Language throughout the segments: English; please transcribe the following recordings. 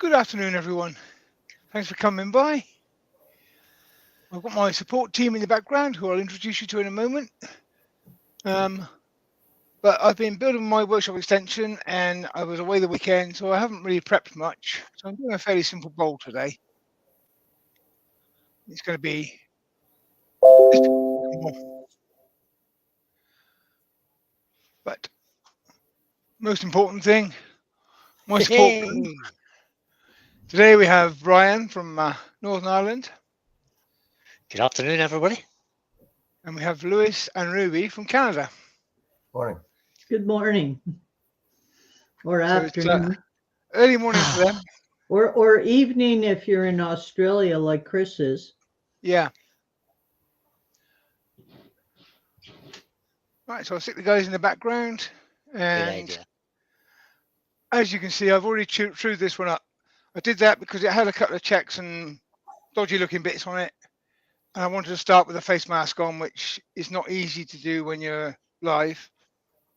Good afternoon, everyone. Thanks for coming by. I've got my support team in the background who I'll introduce you to in a moment. But I've been building my workshop extension and I was away the weekend, so I haven't really prepped much. So I'm doing a fairly simple bowl today. It's going to be but most important thing, my support crew. Today we have Brian from Northern Ireland. Good afternoon, everybody. And we have Lewis and Ruby from Canada. Morning. Good morning. Or So afternoon. Early morning for them. Or evening if you're in Australia like Chris is. Yeah. Right, so I'll stick the guys in the background. And as you can see, I've already chewed this one up. I did that because it had a couple of checks and dodgy looking bits on it. And I wanted to start with a face mask on, which is not easy to do when you're live.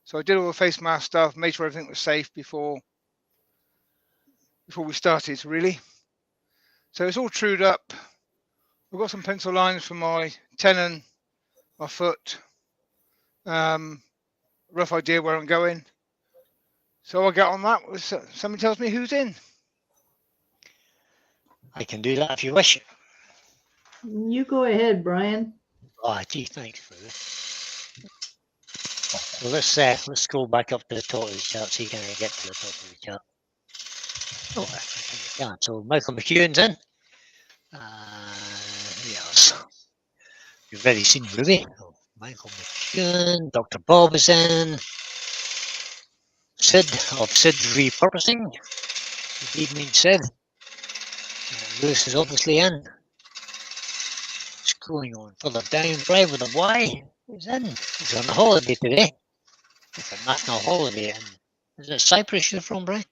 So I did all the face mask stuff, made sure everything was safe before we started, really. So it's all trued up. I've got some pencil lines for my tenon, my foot, rough idea where I'm going. So I'll get on that. Somebody tells me who's in. I can do that if you wish. You go ahead, Brian. Oh, gee, thanks for this. Well, let's scroll back up to the top of the chart so you can get to the top of the chart. Oh, I think you can. So Michael McEwen's in. Yes. You've already seen Ruby. Oh, Michael McEwen. Dr. Bob is in. Sid of Sid's Repurposing. Good evening, Sid. Lewis is obviously in. Scrolling on further down, Brian with a Y is in. He's on holiday today. It's a national holiday. And is it Cyprus you're from, Brian?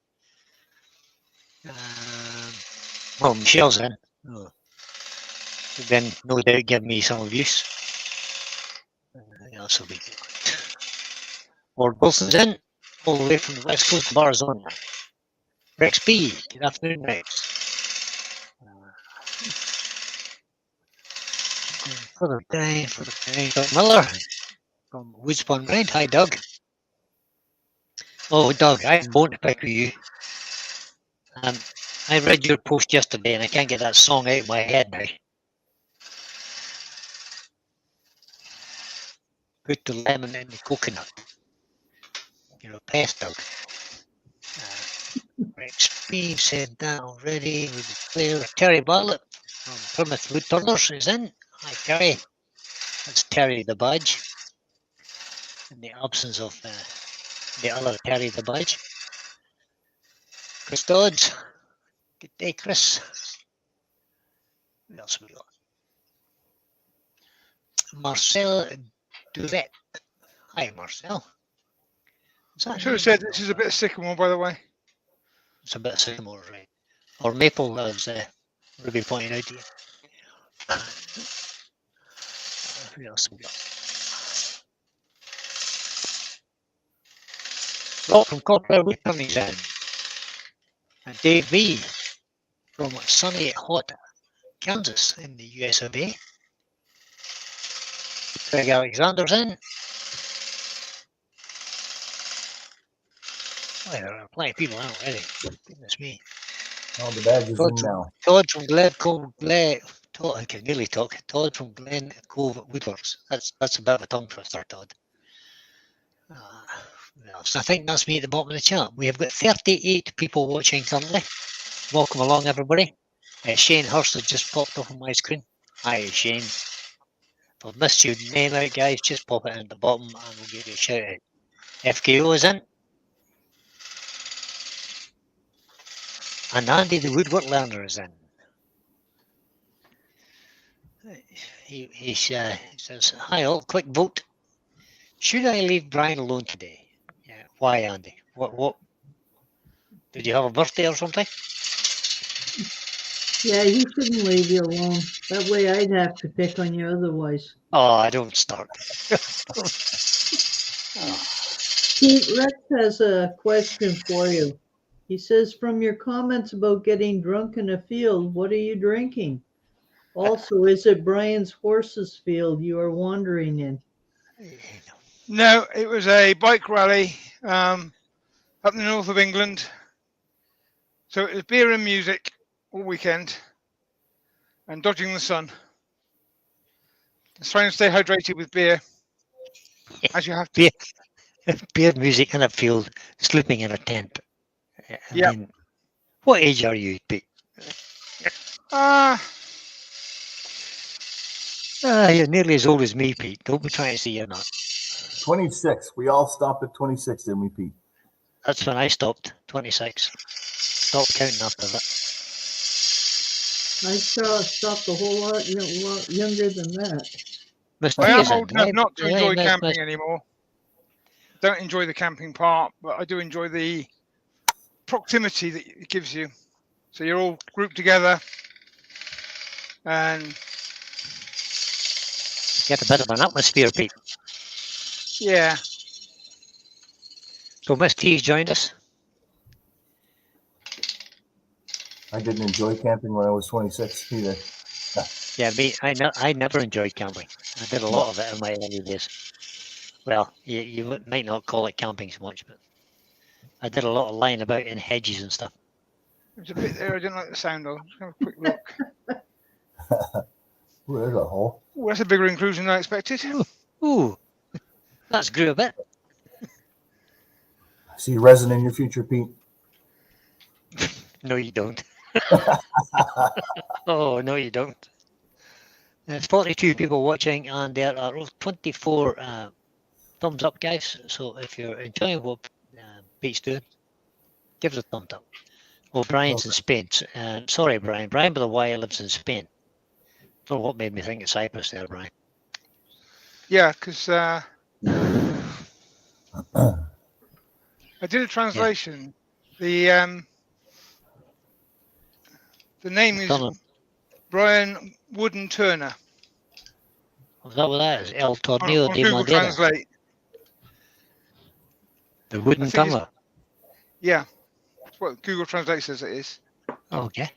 Well, Michelle's in. Oh. Then no doubt give me some abuse. Else will be good. Lord Wilson's in, all the way from the west coast of Arizona. Rex B. Good afternoon, Rex. Further down, Doug Miller from Woodspun Red. Hi, Doug. Oh, Doug, I have a bone to pick with you. I read your post yesterday and I can't get that song out of my head now. Put the lemon in the coconut. You're a pest, Doug. Rex B said that already. We declare Terry Bartlett from Plymouth Woodturners is in. Hi, Terry. That's Terry the Badge. In the absence of the other Terry the Badge. Chris Dodds. Good day, Chris. What else have we got? Marcel Duvet. Hi, Marcel. I should have said this is a bit of sycamore, by the way. It's a bit of sycamore, right? Or maple, as Ruby pointed out to you. Who else have we got? Rob from Copper Woodturning's in. And Dave V from sunny, hot Kansas in the US of A. Craig Alexander's in. Oh, there are plenty of people out already. Goodness me. All the badges in now. Todd from Todd, I can nearly talk. Todd from Glen Cove Woodworks. That's a bit of a tongue twister, Todd. So I think that's me at the bottom of the chat. We have got 38 people watching currently. Welcome along, everybody. Shane Hurst has just popped up on my screen. Hi, Shane. If I've missed your name out, guys, just pop it in the bottom and we'll give you a shout out. FKO is in. And Andy the Woodwork Learner is in. He says, hi all, quick vote. Should I leave Brian alone today? Yeah. Why, Andy? What? Did you have a birthday or something? Yeah, you shouldn't leave you alone. That way I'd have to pick on you otherwise. Oh, I don't start. Pete, Rex has a question for you. He says, from your comments about getting drunk in a field, what are you drinking? Also, is it Brian's horse's field you are wandering in? No, it was a bike rally up in the north of England. So it was beer and music all weekend and dodging the sun. Just trying to stay hydrated with beer, as you have to. Beer music in a field, sleeping in a tent. Yeah. What age are you, Pete? You're nearly as old as me, Pete. Don't be trying to say you're not. 26. We all stopped at 26, didn't we, Pete? That's when I stopped, 26. Stopped counting after that. I stopped a whole lot younger than that. I am old enough not to enjoy camping anymore. I don't enjoy the camping part, but I do enjoy the proximity that it gives you. So you're all grouped together and get a bit of an atmosphere, Pete. Yeah. So Miss T's joined us. I didn't enjoy camping when I was 26 either. Yeah, me. I never enjoyed camping. I did a lot of it in my early days. Well, you might not call it camping so much, but I did a lot of lying about in hedges and stuff. There's a bit there I didn't like the sound of. Just have a quick look. Ooh, there's a hole. Ooh, that's a bigger inclusion than I expected. Ooh, that's grew a bit. I see resin in your future, Pete. No, you don't. Oh, no, you don't. There's 42 people watching, and there are 24 thumbs up, guys. So if you're enjoying what Pete's doing, give us a thumbs up. Well, Brian's in Spain. Sorry, Brian. Brian with a Y lives in Spain. Don't know what made me think it's Cyprus there, Brian. Yeah, because I did a translation. Yeah. The name is Brian Wooden Turner. Is that what that is? El Torneo on de Google Madera. Translate. The wooden tumbler. Yeah, that's what Google Translate says it is. Okay.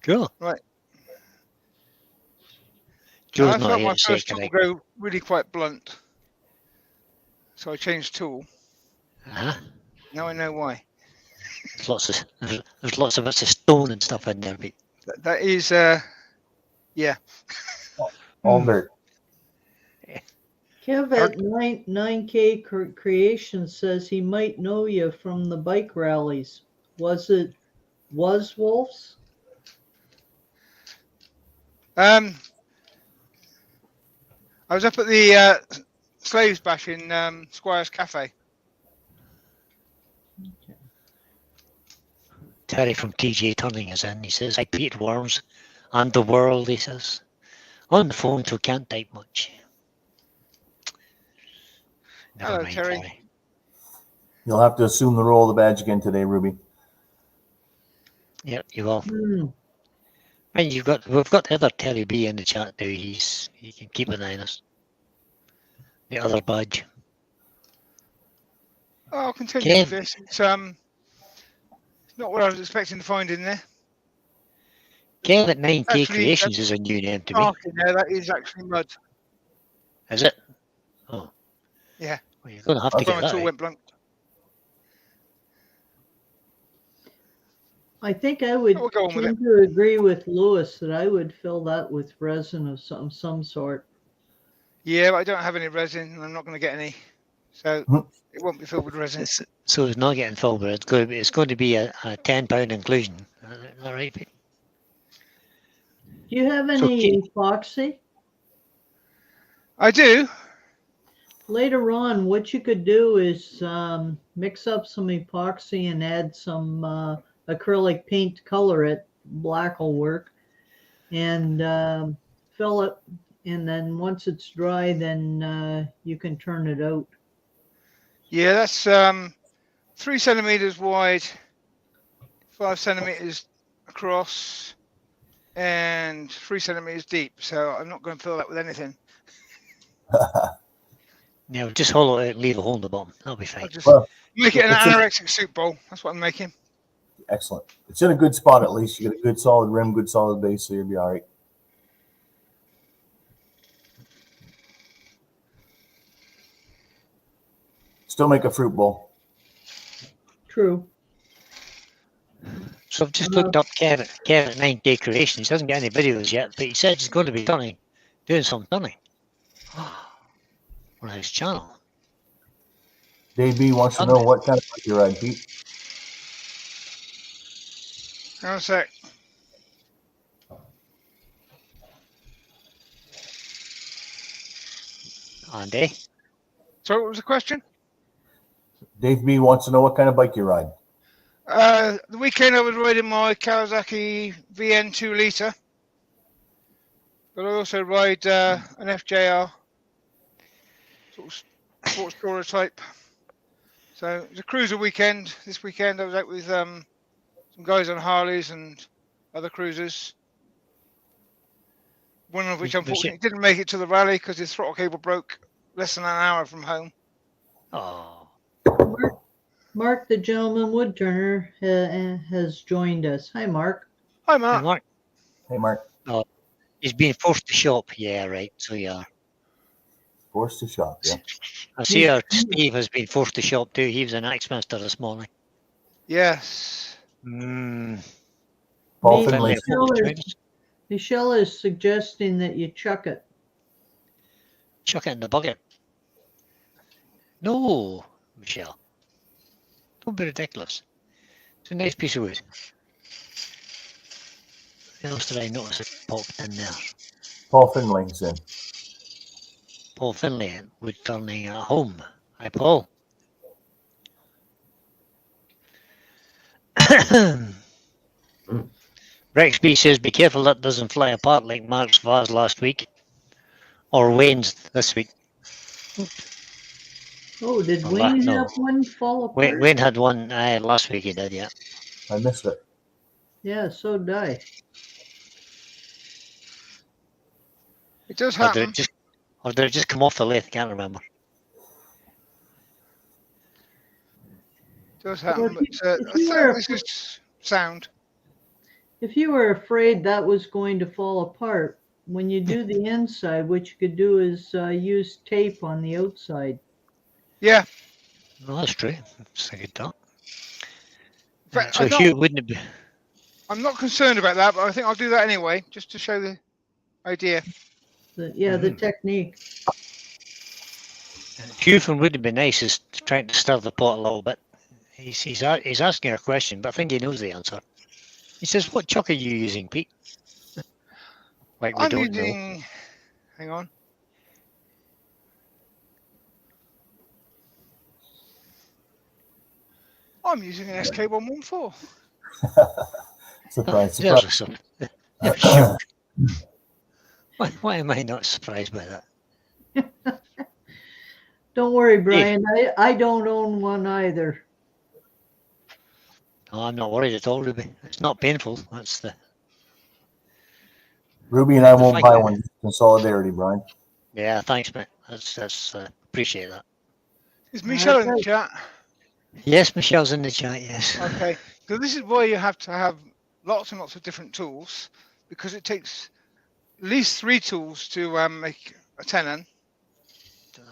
Cool. Right. Joe's I not felt here my to say first tool correct. go really quite blunt, so I changed tool. Uh-huh. Now I know why. There's lots of bits of stone and stuff in there, Pete. That is, yeah. All dirt. Kev at 9K Creation says he might know you from the bike rallies. Was Wolf's? I was up at the Slaves Bash in Squire's Cafe. Okay. Terry from TJ Turning is in. He says, "Hi, Pete Worms and the world," he says. On the phone, so can't type much. Never Hello, mind, Terry. You'll have to assume the role of the badge again today, Ruby. Yep, you will. And we've got the other Terry B in the chat now. He can keep an eye on us. The other badge. Oh, I'll continue with this. It's not what I was expecting to find in there. Kev at 9K Actually, Creations is a new name to me. Mark in there, that is actually mud. Is it? Oh. Yeah. Well, you're going to have to get My that tool right. went blunt. I think I would tend to agree with Lewis that I would fill that with resin of some sort. Yeah, but I don't have any resin, and I'm not going to get any, so it won't be filled with resin. So it's not getting filled, but it's going to be a £10 inclusion. Is that right, Pete? Do you have any epoxy? I do. Later on, what you could do is mix up some epoxy and add some acrylic paint to color it. Black will work. And fill it. And then once it's dry, then you can turn it out. Yeah, that's 3 centimeters wide, 5 centimeters across, and 3 centimeters deep. So I'm not going to fill that with anything. Yeah, just hollow it out and leave a hole in the bottom. That'll be fine. I'll just Well, make it an it's in- anorexic soup bowl. That's what I'm making. Excellent. It's in a good spot at least. You get a good solid rim, good solid base, so you'll be all right. Still make a fruit bowl. True. So I've just looked up Kevin at 9 Decorations. He hasn't got any videos yet, but he said he's going to be doing some turning on his channel. Dave B wants to know what kind of bike you ride, Pete. Hang on a sec. Andy? So what was the question? Dave B wants to know what kind of bike you ride. The weekend I was riding my Kawasaki VN 2 litre, but I also ride an FJR, sort of sports tourer type. So it's a cruiser weekend. This weekend I was out with some guys on Harleys and other cruisers. One of which unfortunately didn't make it to the rally because his throttle cable broke less than an hour from home. Oh. Mark, the gentleman wood turner, has joined us. Hi, Mark. Hi, Hey, Mark. Mark. Hey, Mark. He's being forced to shop. Yeah, right. So yeah. Forced to shop, yeah. I see Steve has been forced to shop too. He was in Axminster this morning. Yes. Paul Finlay, Finlay. Michelle is suggesting that you chuck it. Chuck it in the bucket. No, Michelle. Don't be ridiculous. It's a nice piece of wood. What else did I notice it popped in there? Paul Finlay's in. Paul Finlay, wood turning at home. Hi, Paul. Rex B says, be careful that doesn't fly apart like Mark's vase last week. Or Wayne's this week. Oh, did Well, Wayne no. have one fall apart? Wayne had one last week, he did, yeah. I missed it. Yeah, so did I. It does Or happen. did it just come off the lathe? Can't remember. It does happen, Well, but I think this is sound. If you were afraid that was going to fall apart, when you do the inside, what you could do is use tape on the outside. Yeah. No, that's true. That's a good thought. In fact, So if you wouldn't be, I'm not concerned about that, but I think I'll do that anyway, just to show the idea. The technique. Hugh wouldn't be nice is trying to stir the pot a little bit. He's asking a question, but I think he knows the answer. He says, "What chuck are you using, Pete?" Like we I'm don't know. using. Hang on. I'm using an SK114. Surprise, There's surprise. a sure. Why am I not surprised by that? Don't worry, Brian. I don't own one either. No, I'm not worried at all, Ruby. It's not painful. That's the. Ruby and I The won't thing buy is- one just in solidarity, Brian. Yeah, thanks, mate. That's appreciate that. Is Michelle in the Okay. chat? Yes, Michelle's in the chat. Yes. Okay. So this is why you have to have lots and lots of different tools, because it takes at least 3 tools to make a tenon.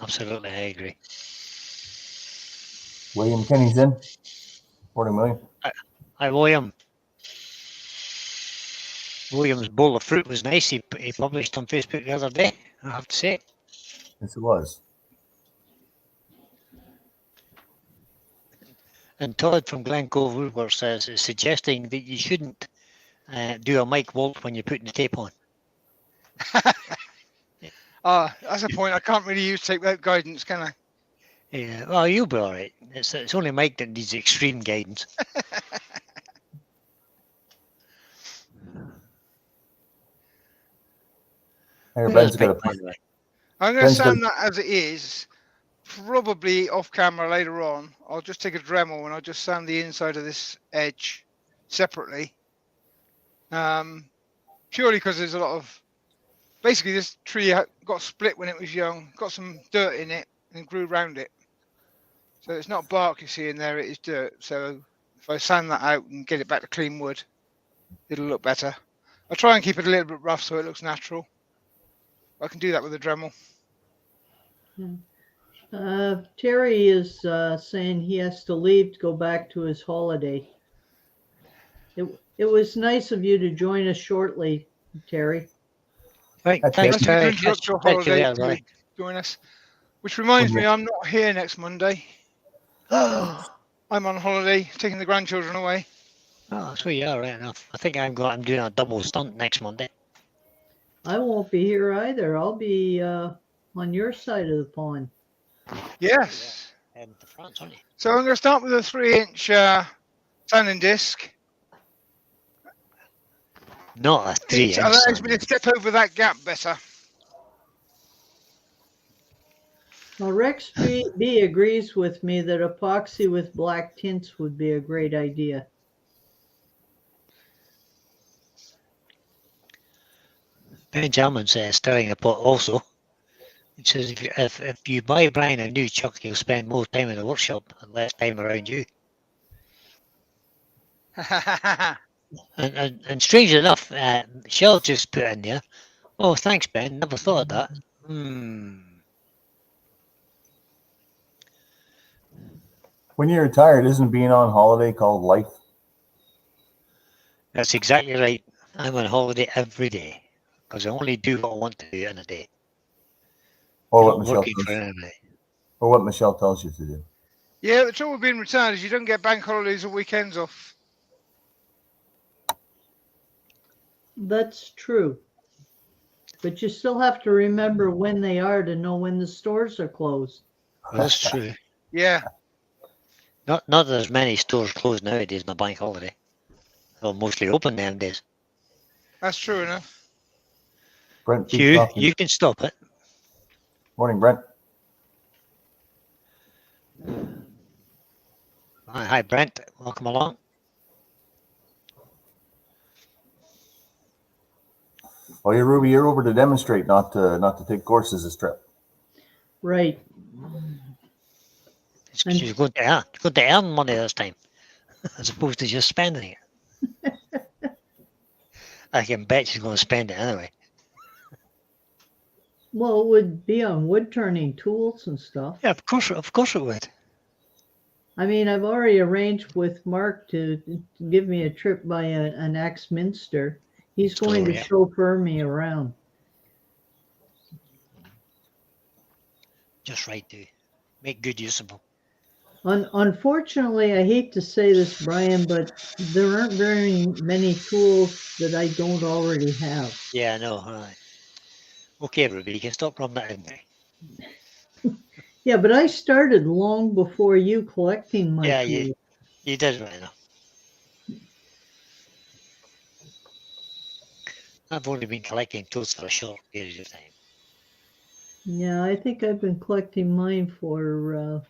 Absolutely, I agree. William Kenny's in. 40 million. Hi, William. William's bowl of fruit was nice. He published on Facebook the other day, I have to say. Yes, it was. And Todd from Glen Cove Woodwork says is suggesting that you shouldn't do a mic vault when you're putting the tape on. That's a point. I can't really use tape without guidance, can I? Yeah, well, you'll be all right. It's only Mike that needs extreme guidance. Hey, There's Ben's got a Mike, by point. the way. I'm going to Ben's sound that as it is. Probably off camera later on. I'll just take a Dremel and I'll just sound the inside of this edge separately. Purely because there's a lot of. Basically, this tree got split when it was young, got some dirt in it, and grew round it. So it's not bark you see in there, it is dirt. So if I sand that out and get it back to clean wood, it'll look better. I try and keep it a little bit rough so it looks natural. I can do that with a Dremel. Terry is saying he has to leave to go back to his holiday. It was nice of you to join us shortly, Terry. Right, That's thanks, it. Thank you Terry. to interrupt your Thank you, holiday everybody. to join us. Which reminds me, I'm not here next Monday. I'm on holiday, taking the grandchildren away. Oh, so you are right enough. I think I'm doing a double stunt next Monday. I won't be here either. I'll be on your side of the pond. Yes. Heading to France, aren't you? So I'm going to start with a 3-inch sanding disc. Not a 3-inch. It allows me to step over that gap better. Well, Rex B agrees with me that epoxy with black tints would be a great idea. Benjamin's stirring the pot also. It says if you buy Brian a new chuck, he'll spend more time in the workshop and less time around you. And strangely enough, Shell just put in there, oh, thanks, Ben. Never thought of that. When you're retired, isn't being on holiday called life? That's exactly right. I'm on holiday every day because I only do what I want to do in a day. Or Not what Michelle working tells for you, anybody. or what Michelle tells you to do. Yeah, the trouble with being retired is you don't get bank holidays or weekends off. That's true. But you still have to remember when they are to know when the stores are closed. Well, that's true. Yeah. Not that there's many stores closed nowadays on a bank holiday. They're mostly open nowadays. That's true enough. Brent, Hugh, you can stop it. Morning, Brent. Hi, Brent. Welcome along. Oh, yeah, Ruby, you're over to demonstrate, not to take courses this trip. Right. You're going to earn money this time, as opposed to just spending it. I can bet she's going to spend it anyway. Well, it would be on wood turning tools and stuff. Yeah, of course it would. I mean, I've already arranged with Mark to give me a trip by an Axminster. He's going to chauffeur me around. Just right to make good use of them. Unfortunately, I hate to say this, Brian, but there aren't very many tools that I don't already have. Yeah, I know. Right. Okay, Ruby, you can stop rubbing that in there. Yeah, but I started long before you collecting my tools. Yeah, you did right enough. I've only been collecting tools for a short period of time. Yeah, I think I've been collecting mine for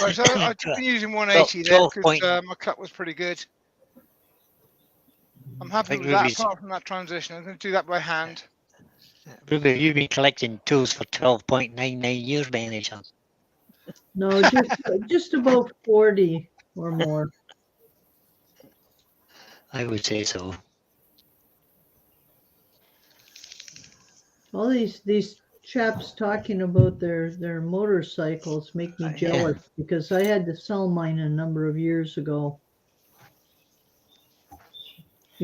Right, so I've been using 180 there because my cut was pretty good. I'm happy with that, apart from that transition. I'm going to do that by hand. Ruby, you've been collecting tools for 12.99 years by any chance? No, just about 40 or more. I would say so. All these chaps talking about their motorcycles make me jealous because I had to sell mine a number of years ago.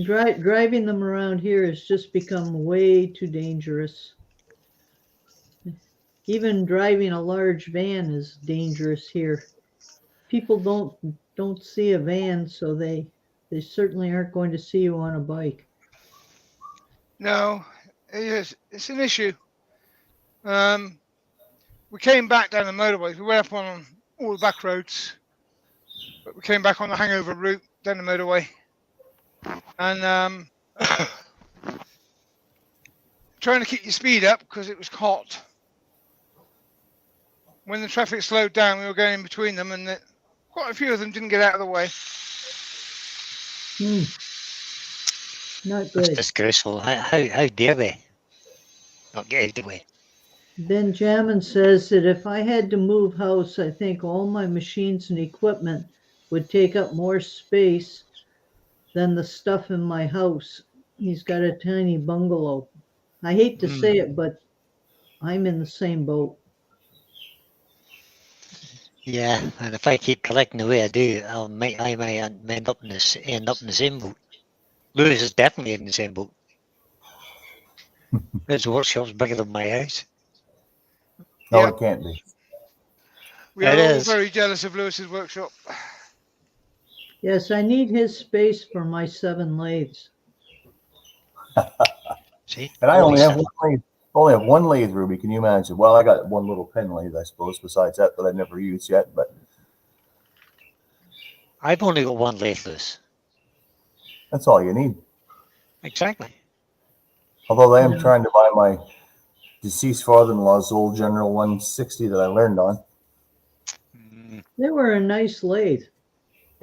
Driving them around here has just become way too dangerous. Even driving a large van is dangerous here. People don't see a van, so they certainly aren't going to see you on a bike. No, it's an issue. We came back down the motorways. We went up on all the back roads, but we came back on the hangover route down the motorway. And trying to keep your speed up because it was hot. When the traffic slowed down, we were going in between them, and quite a few of them didn't get out of the way. Not good. That's disgraceful. How dare they? not get out of the way. Benjamin says that if I had to move house, I think all my machines and equipment would take up more space than the stuff in my house. He's got a tiny bungalow. I hate to say it, but I'm in the same boat. Yeah, and if I keep collecting the way I do, I might end up in the same boat. Lewis is definitely in the same boat. His workshop's bigger than my house. No, Yep. it can't be. We It are all is. very jealous of Lewis's workshop. Yes, I need his space for my 7 lathes. See, And I only have seven. one lathe, Ruby. Can you imagine? Well, I got one little pen lathe, I suppose, besides that I've never used yet. But I've only got one lathe, Lewis. that's all you need. Exactly. Although I am Yeah. trying to buy my deceased father-in-law's old General 160 that I learned on. They were a nice lathe.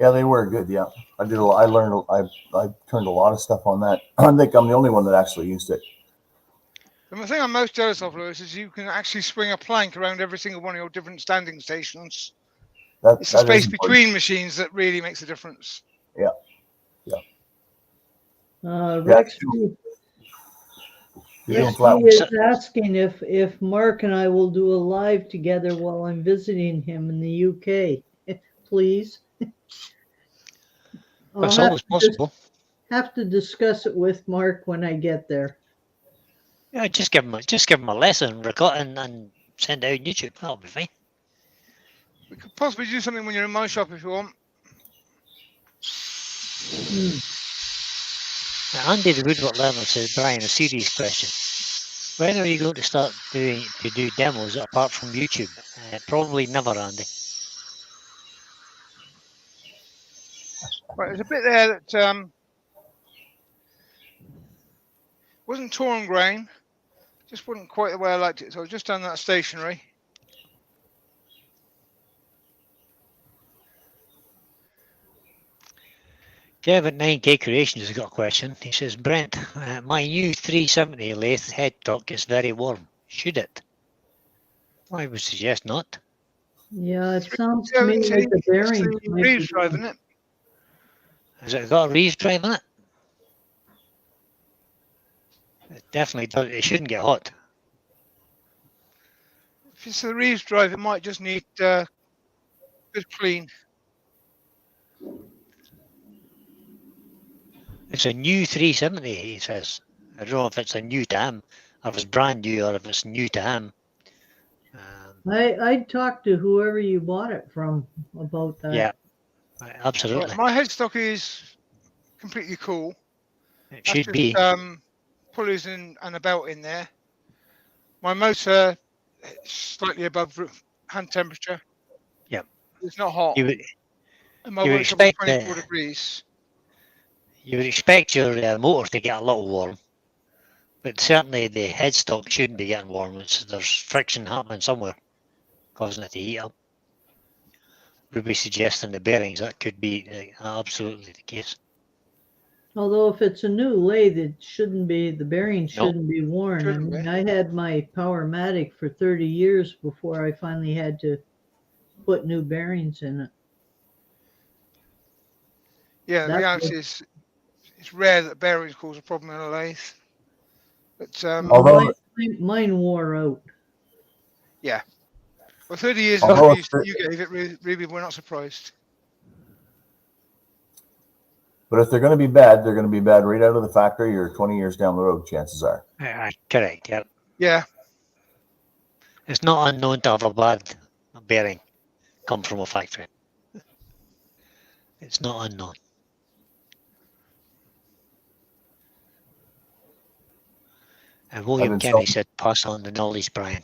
Yeah, they were good. Yeah, I did. I learned. I turned a lot of stuff on that. I think I'm the only one that actually used it. The thing I'm most jealous of, Lewis, is you can actually swing a plank around every single one of your different standing stations. It's the That space is between machines that really makes a difference. Rex, You're Rex doing flat. is asking if Mark and I will do a live together while I'm visiting him in the UK. Please. I'll It's always possible. have to discuss it with Mark when I get there. Yeah, just give him a lesson, record and send it out on YouTube. That'll be fine. We could possibly do something when you're in my shop if you want. Now, Andy the Woodwork Learner says, Brian, a serious question. When are you going to start to do demos apart from YouTube? Probably never, Andy. Right, there's a bit there that wasn't torn grain, just wasn't quite the way I liked it. So I've just done that stationary. Kevin 9K Creations has got a question. He says, Brent, my new 370 lathe head torque is very warm. Should it? I would suggest not. Yeah, it sounds to me like the bearings It's the might be Reeves drive, isn't it? Has it got a Reeves drive in it? It definitely does. It shouldn't get hot. If it's the Reeves drive, it might just need good clean. It's a new 370, he says. I don't know if it's a new to him, or if it's brand new, or if it's new to him. I'd talk to whoever you bought it from about that. Yeah, absolutely. Right, my headstock is completely cool. It should be. Pulleys and a belt in there. My motor is slightly above hand temperature. Yeah. It's not hot. You would, And my you would workshop is expect 24 degrees. You would expect your motor to get a little warm, but certainly the headstock shouldn't be getting warm. There's friction happening somewhere, causing it to heat up. Would be suggesting the bearings. That could be absolutely the case. Although if it's a new lathe, it shouldn't be, the bearings shouldn't be worn. Shouldn't be. I had my Powermatic for 30 years before I finally had to put new bearings in it. Yeah, the reality is it's rare that bearings cause a problem in a lathe. But Although mine wore out. yeah. Well, 30 years ago, you gave it, really, we're not surprised. But if they're going to be bad, they're going to be bad right out of the factory or 20 years down the road, chances are. Correct, yeah. Yeah. It's not unknown to have a bad bearing come from a factory. It's not unknown. And William Kenny said, pass on the knowledge, Brian.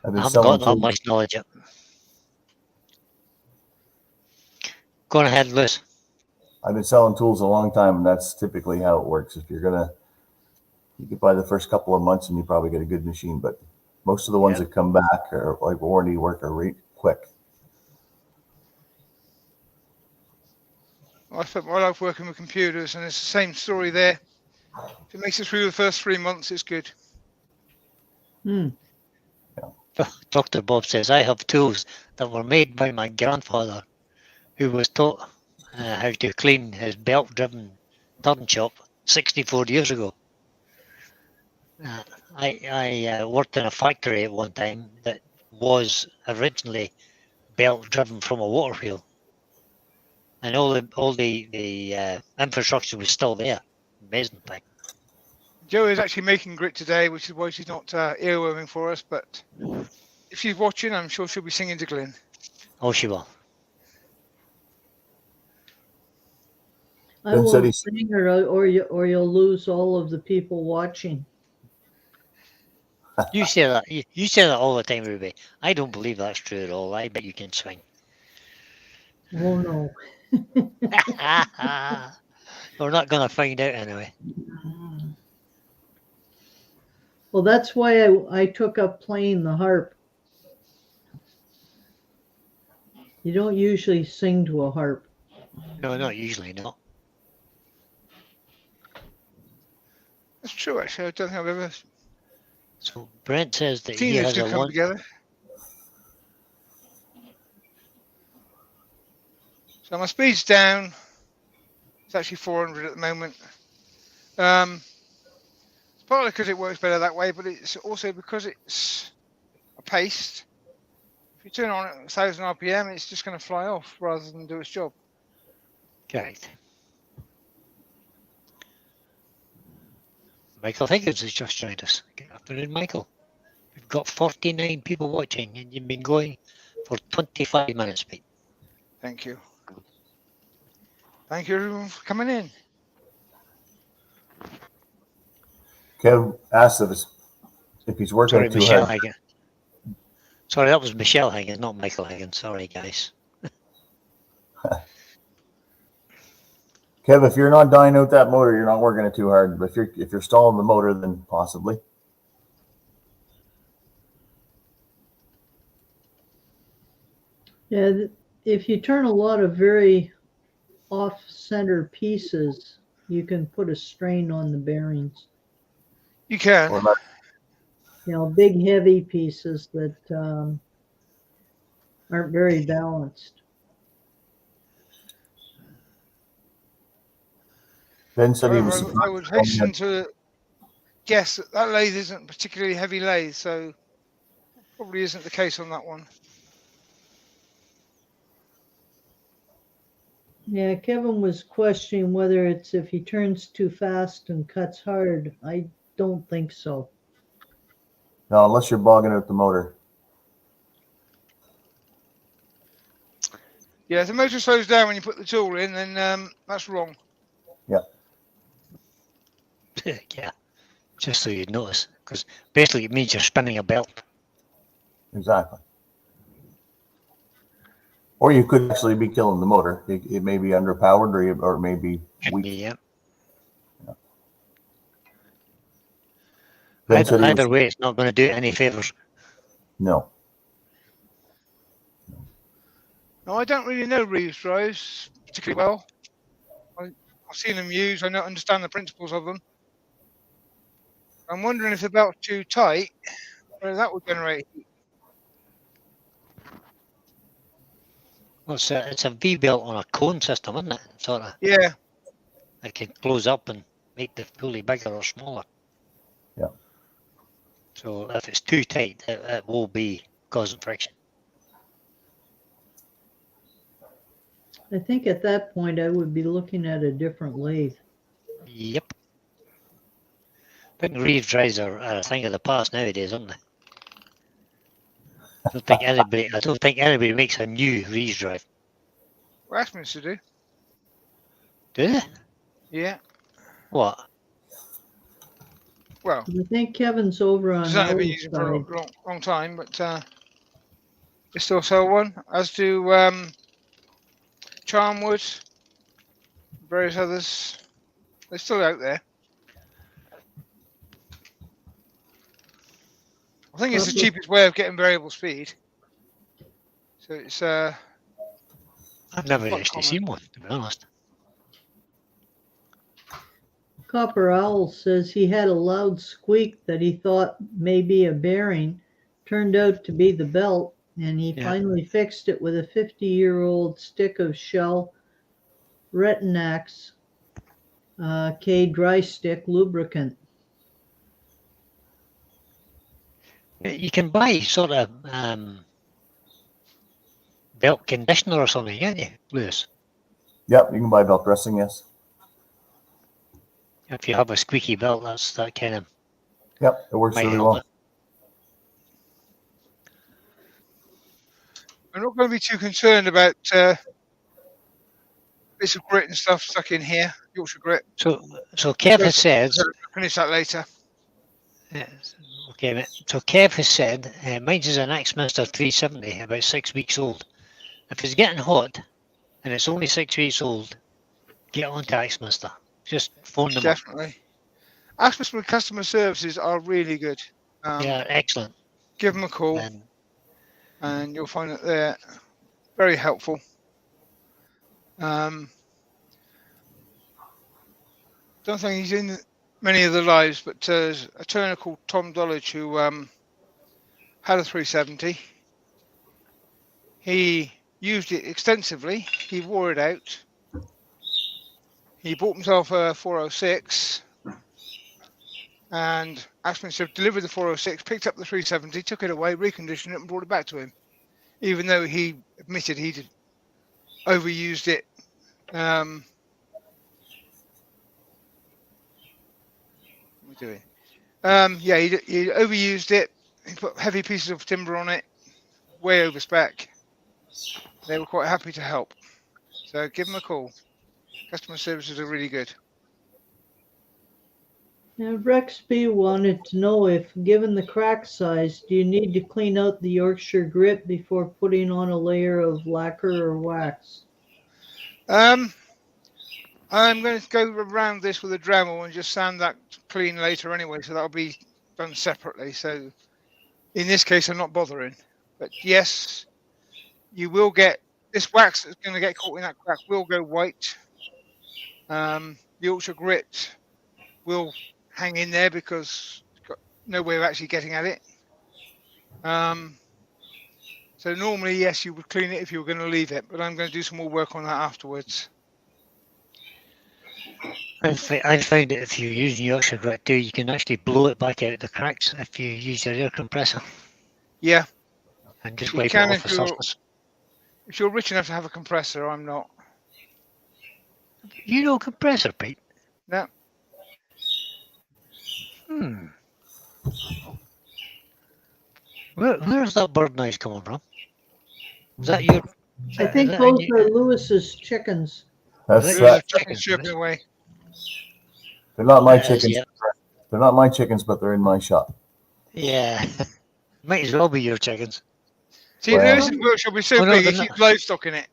I haven't got that much knowledge yet. Go on ahead, Lewis. I've been selling tools a long time, and that's typically how it works. If you're gonna, you could buy the first couple of months, and you probably get a good machine. But most of the ones that come back are like warranty work are right quick. I spent my life working with computers, and it's the same story there. If it makes it through the first 3 months, it's good. Hmm. Dr. Bob says, I have tools that were made by my grandfather, who was taught how to clean his belt-driven turn shop 64 years ago. I worked in a factory at one time that was originally belt-driven from a water wheel, and all the infrastructure was still there. Amazing thing. Jo is actually making grit today, which is why she's not earworming for us. But if she's watching, I'm sure she'll be singing to Glyn. Oh, she will. I Ben said won't he's- sing, or you'll lose all of the people watching. You say that. You say that all the time, Ruby. I don't believe that's true at all. I bet you can swing. Oh no. We're not going to find out anyway. Well, that's why I took up playing the harp. You don't usually sing to a harp. No, not usually, no. That's true, actually. I don't think I've ever So Brent says that seen he those has two a come one. together. So my speed's down. It's actually 400 at the moment. It's partly because it works better that way, but it's also because it's a paste. If you turn on at 1,000 RPM, it's just going to fly off rather than do its job. Correct. Michael Higgins has just joined us. Good afternoon, Michael. We've got 49 people watching, and you've been going for 25 minutes, mate. Thank you. Thank you everyone for coming in. Kev asked if he's working Sorry, too Michelle hard. Higgins. Sorry, that was Michelle Higgins, not Michael Higgins. Sorry, guys. Kev, if you're not dying out that motor, you're not working it too hard. But if you're stalling the motor, then possibly. Yeah, if you turn a lot of very off-center pieces, you can put a strain on the bearings. You can. Or not. You know, big heavy pieces that aren't very balanced. Ben said he was However, I would surprised. hasten to guess that that lathe isn't a particularly heavy lathe, so probably isn't the case on that one. Yeah, Kevin was questioning whether it's if he turns too fast and cuts hard. I don't think so. No, unless you're bogging out the motor. Yeah, if the motor slows down when you put the tool in, then that's wrong. Yeah, just so you'd notice, because basically it means you're spinning a belt. Exactly. Or you could actually be killing the motor. It may be underpowered, or it may be weak. Yeah. Ben said he Either was, way, it's not going to do it any favors. no. No, I don't really know Reeves drives particularly well. I've seen them used. I don't understand the principles of them. I'm wondering if the belt's too tight, whether that would generate heat. Well, it's a V belt on a cone system, isn't it? Sort of. Yeah, It can close up and make the pulley bigger or smaller. Yeah. So if it's too tight, it will be causing friction. I think at that point I would be looking at a different lathe. Yep. I think Reeve drives are a thing of the past nowadays, aren't they? I don't think anybody makes a new Reeve drive. Westminster do. Do they? Yeah. What? Well, I think Kevin's over on it's only been Ellie's using for side. a long time, but they still sell one, as do Charmwood, various others. They're still out there. I think it's the cheapest way of getting variable speed. So it's I've never quite actually common. seen one, to be honest. Copper Owl says he had a loud squeak that he thought may be a bearing. Turned out to be the belt, and he Yeah. finally fixed it with a 50-year-old stick of Shell Retinax K dry stick lubricant. You can buy sort of belt conditioner or something, can't you, Lewis? Yep, you can buy belt dressing, yes. If you have a squeaky belt, that's that kind of Yep, it works might really help well. it. I'm not going to be too concerned about bits of grit and stuff stuck in here, Yorkshire grit. So Kev has said. I'll finish that later. Yes, okay, mate. So Kev has said, mine is an Axminster 370, about 6 weeks old. If it's getting hot and it's only 6 weeks old, get on to Axminster. Just phone them Definitely. Axminster customer services are really good. up. Yeah, excellent. Give them a call, and you'll find that they're very helpful. Don't think he's in many of the lives, but there's a turner called Tom Dollage who had a 370. He used it extensively. He wore it out. He bought himself a 406, and Axminster delivered the 406, picked up the 370, took it away, reconditioned it, and brought it back to him, even though he admitted he'd overused it. What are we doing? Yeah, he overused it. He put heavy pieces of timber on it, way over spec. They were quite happy to help. So give them a call. Customer services are really good. Now, Rex B wanted to know if, given the crack size, do you need to clean out the Yorkshire grit before putting on a layer of lacquer or wax? I'm going to go around this with a Dremel and just sand that clean later anyway, so that'll be done separately. So in this case, I'm not bothering. But yes, you will get this wax that's going to get caught in that crack will go white. The Yorkshire grit will hang in there because it's got no way of actually getting at it. So normally, yes, you would clean it if you were going to leave it, but I'm going to do some more work on that afterwards. I find that if you're using Yorkshire grit too, you can actually blow it back out the cracks if you use your air compressor. Yeah. And just wipe it off the surface. If you're rich enough to have a compressor, I'm not. You know compressor, Pete? No. Where's that bird noise coming from? Is that your? I think those are Lewis's chickens. That's that. Chickens chirping away. They're not my chickens. Yeah. They're not my chickens, but they're in my shop. Yeah. Might as well be your chickens. See, Lewis's workshop is so big, he keeps livestock in it.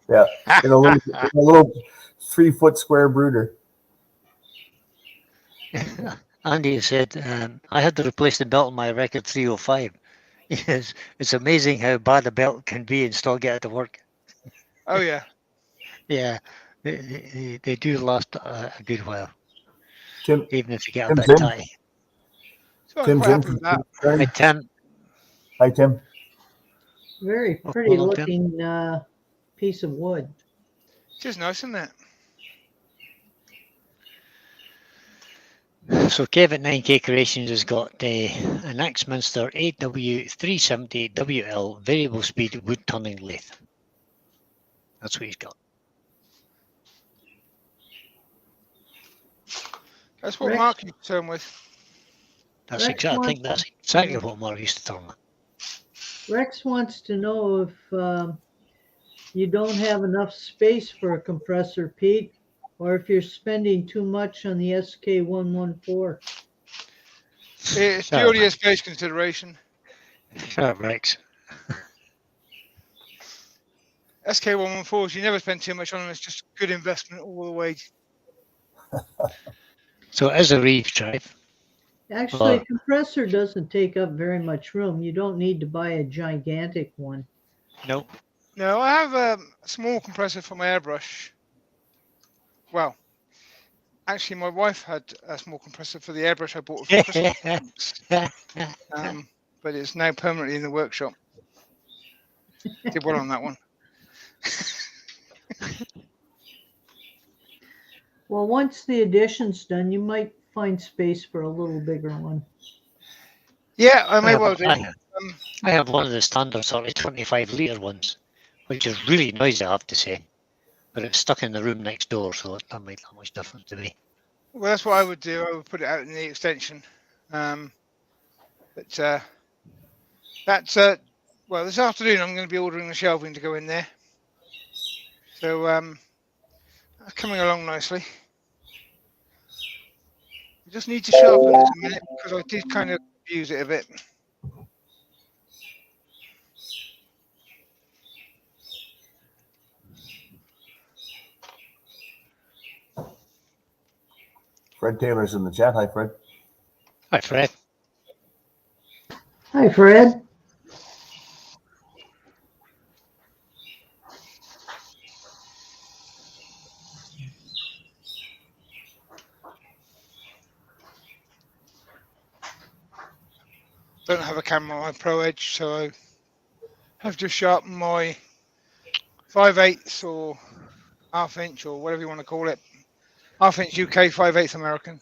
Yeah. In a little 3-foot square brooder. Andy said, I had to replace the belt on my record 305. Yes, it's amazing how bad a belt can be and still get it to work. Oh, yeah. Yeah, they do last a good while. Tim, even if you get a bit tight. So I'm quite happy with that. Hi, Tim. Hi, Tim. Very pretty looking piece of wood. It's just nice, isn't it? So Kevin 9K Creations has got an Axminster 8W370 WL variable speed wood turning lathe. That's what he's got. That's what Mark used to turn with. That's exactly. I think that's exactly what Mark used to turn with. Rex wants to know if you don't have enough space for a compressor, Pete, or if you're spending too much on the SK114. It's purely a space consideration. Shut up, Rex. SK114s, you never spend too much on them. It's just a good investment all the way. So as a reef drive. Actually, a compressor doesn't take up very much room. You don't need to buy a gigantic one. No. No, I have a small compressor for my airbrush. Well, Actually, my wife had a small compressor for the airbrush I bought her for Christmas, but it's now permanently in the workshop. Did well on that one. Well, once the addition's done, you might find space for a little bigger one. Yeah, I may well do. I have one of the standard sort of 25-litre ones, which is really noisy, I have to say. But it's stuck in the room next door, so it doesn't make that much difference to me. Well, that's what I would do. I would put it out in the extension. But that's well, this afternoon I'm going to be ordering the shelving to go in there. So coming along nicely. I just need to sharpen this a minute because I did kind of use it a bit. Fred Taylor's in the chat. Hi, Fred. Hi, Fred. Hi, Fred. Don't have a camera on my Pro Edge, so I have just sharpened my 5/8 or half-inch or whatever you want to call it. Half-inch UK, 5/8 American.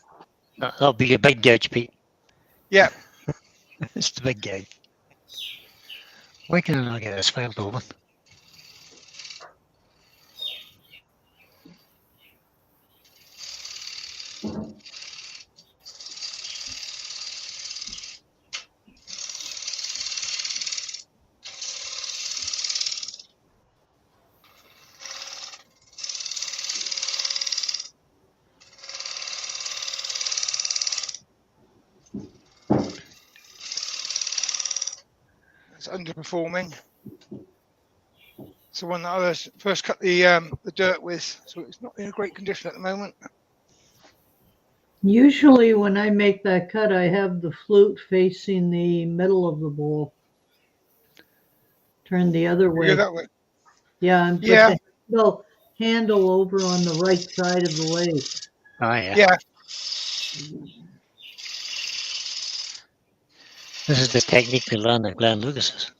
That'll be your big gauge, Pete. Yeah. It's the big gauge. Why can I not get this filed open? It's underperforming. It's the one that I first cut the dirt with, so it's not in a great condition at the moment. Usually when I make that cut, I have the flute facing the middle of the bowl. Turn the other way. Go that way. Yeah, and put the handle over on the right side of the lathe. Oh, yeah. Yeah. This is the technique we learned at Glenn Lucas's.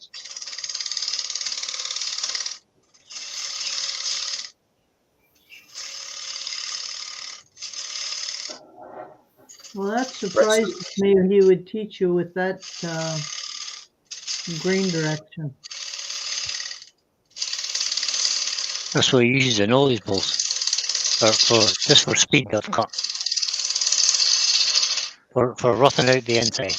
Well, that surprises me he would teach you with that grain direction. That's what he uses in all these bowls. Just for speed of cut. For roughing out the inside.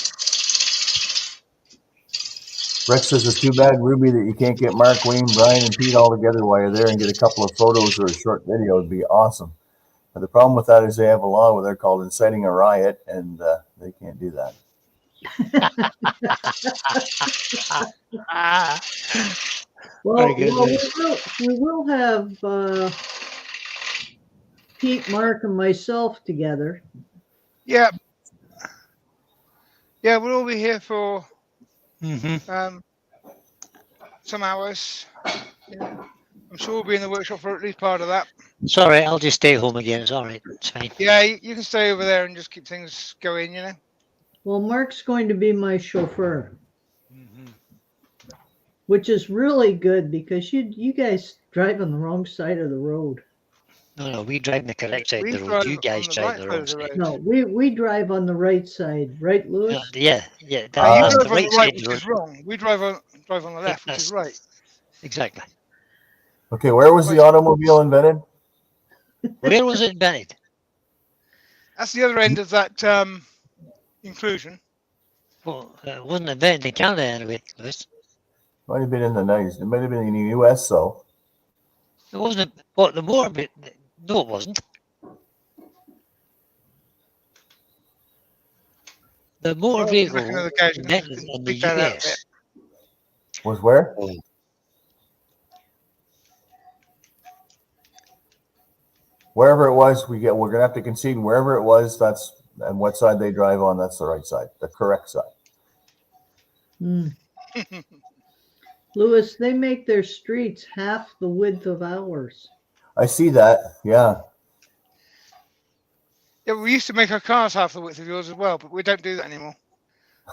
Rex says it's too bad, Ruby, that you can't get Mark, Wayne, Brian, and Pete all together while you're there and get a couple of photos or a short video. It'd be awesome. But the problem with that is they have a law where they're called inciting a riot, and they can't do that. Well, we will have Pete, Mark, and myself together. Yeah. Yeah, we'll all be here for some hours. Yeah. I'm sure we'll be in the workshop for at least part of that. It's all right. I'll just stay home again. It's all right. It's fine. Yeah, you can stay over there and just keep things going, you know. Well, Mark's going to be my chauffeur, which is really good because you guys drive on the wrong side of the road. No, we drive on the correct side of the road. You guys drive the wrong side. No, we drive on the right side, right, Lewis? Yeah. That's the right right side, side which of the is road. wrong. We drive on the left, which is right. Exactly. Okay, where was the automobile invented? Where was it invented? That's the other end of that inclusion. Well, it wasn't invented in Canada anyway, Lewis. Might have been in the 90s. It might have been in the US, though. It wasn't. What the motor? No, it wasn't. The motor vehicle invented in the US. Was where? Wherever it was, we're gonna have to concede. Wherever it was, and what side they drive on, that's the right side, the correct side. Lewis, they make their streets half the width of ours. I see that. Yeah. Yeah, we used to make our cars half the width of yours as well, but we don't do that anymore.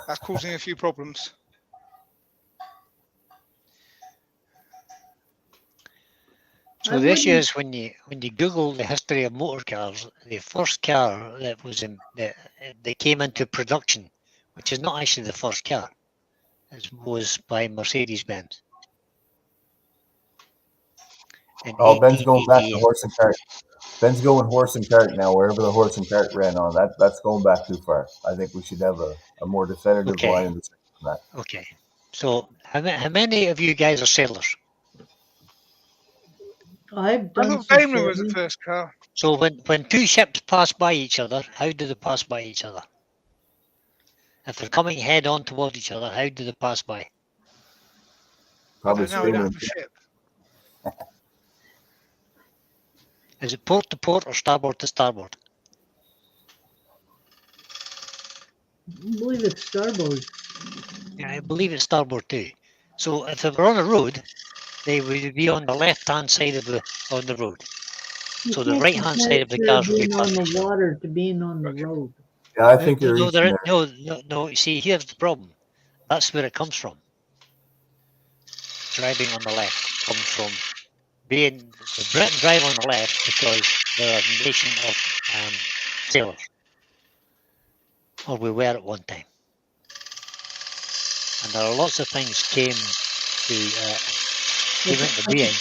That's causing a few problems. So the issue is when you Google the history of motor cars, the first car that was that came into production, which is not actually the first car, was by Mercedes-Benz. Oh, Ben's going back to horse and cart. Ben's going horse and cart now. Wherever the horse and cart ran on, that's going back too far. I think we should have a more definitive line in the section on that. Okay. So how many of you guys are sailors? I've done. I thought Daimler was the first car. So when two ships pass by each other, how do they pass by each other? If they're coming head on toward each other, how do they pass by? Probably I don't know, a ship. Is it port to port or starboard to starboard? I believe it's starboard. Yeah, I believe it's starboard too. So if they were on a road, they would be on the left-hand side of the road. So the right-hand side of the cars would be on the water to being on the road. Yeah, I think you're no. See, here's the problem. That's where it comes from. Driving on the left comes from being the Britain drive on the left because they're a nation of sailors, or we were at one time. And there are lots of things came into being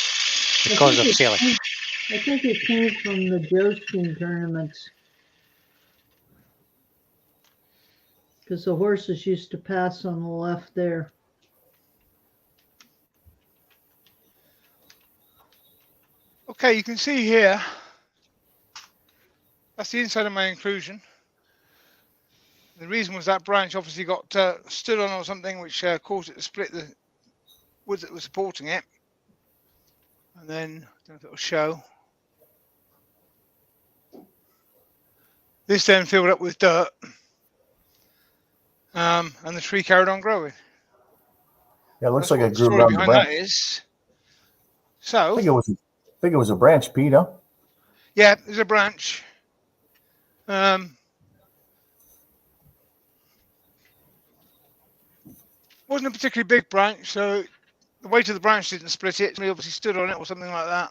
because of sailing. I think it came from the jousting tournaments. Because the horses used to pass on the left there. Okay, you can see here, that's the inside of my inclusion. The reason was that branch obviously got stood on or something, which caused it to split the wood that was supporting it. And then, I don't know if it'll show. This then filled up with dirt. And the tree carried on growing. Yeah, it looks like it grew around the branch. That is. So, I think it was a branch, Pete, huh? Yeah, there's a branch. Wasn't a particularly big branch, so the weight of the branch didn't split it. Somebody obviously stood on it or something like that.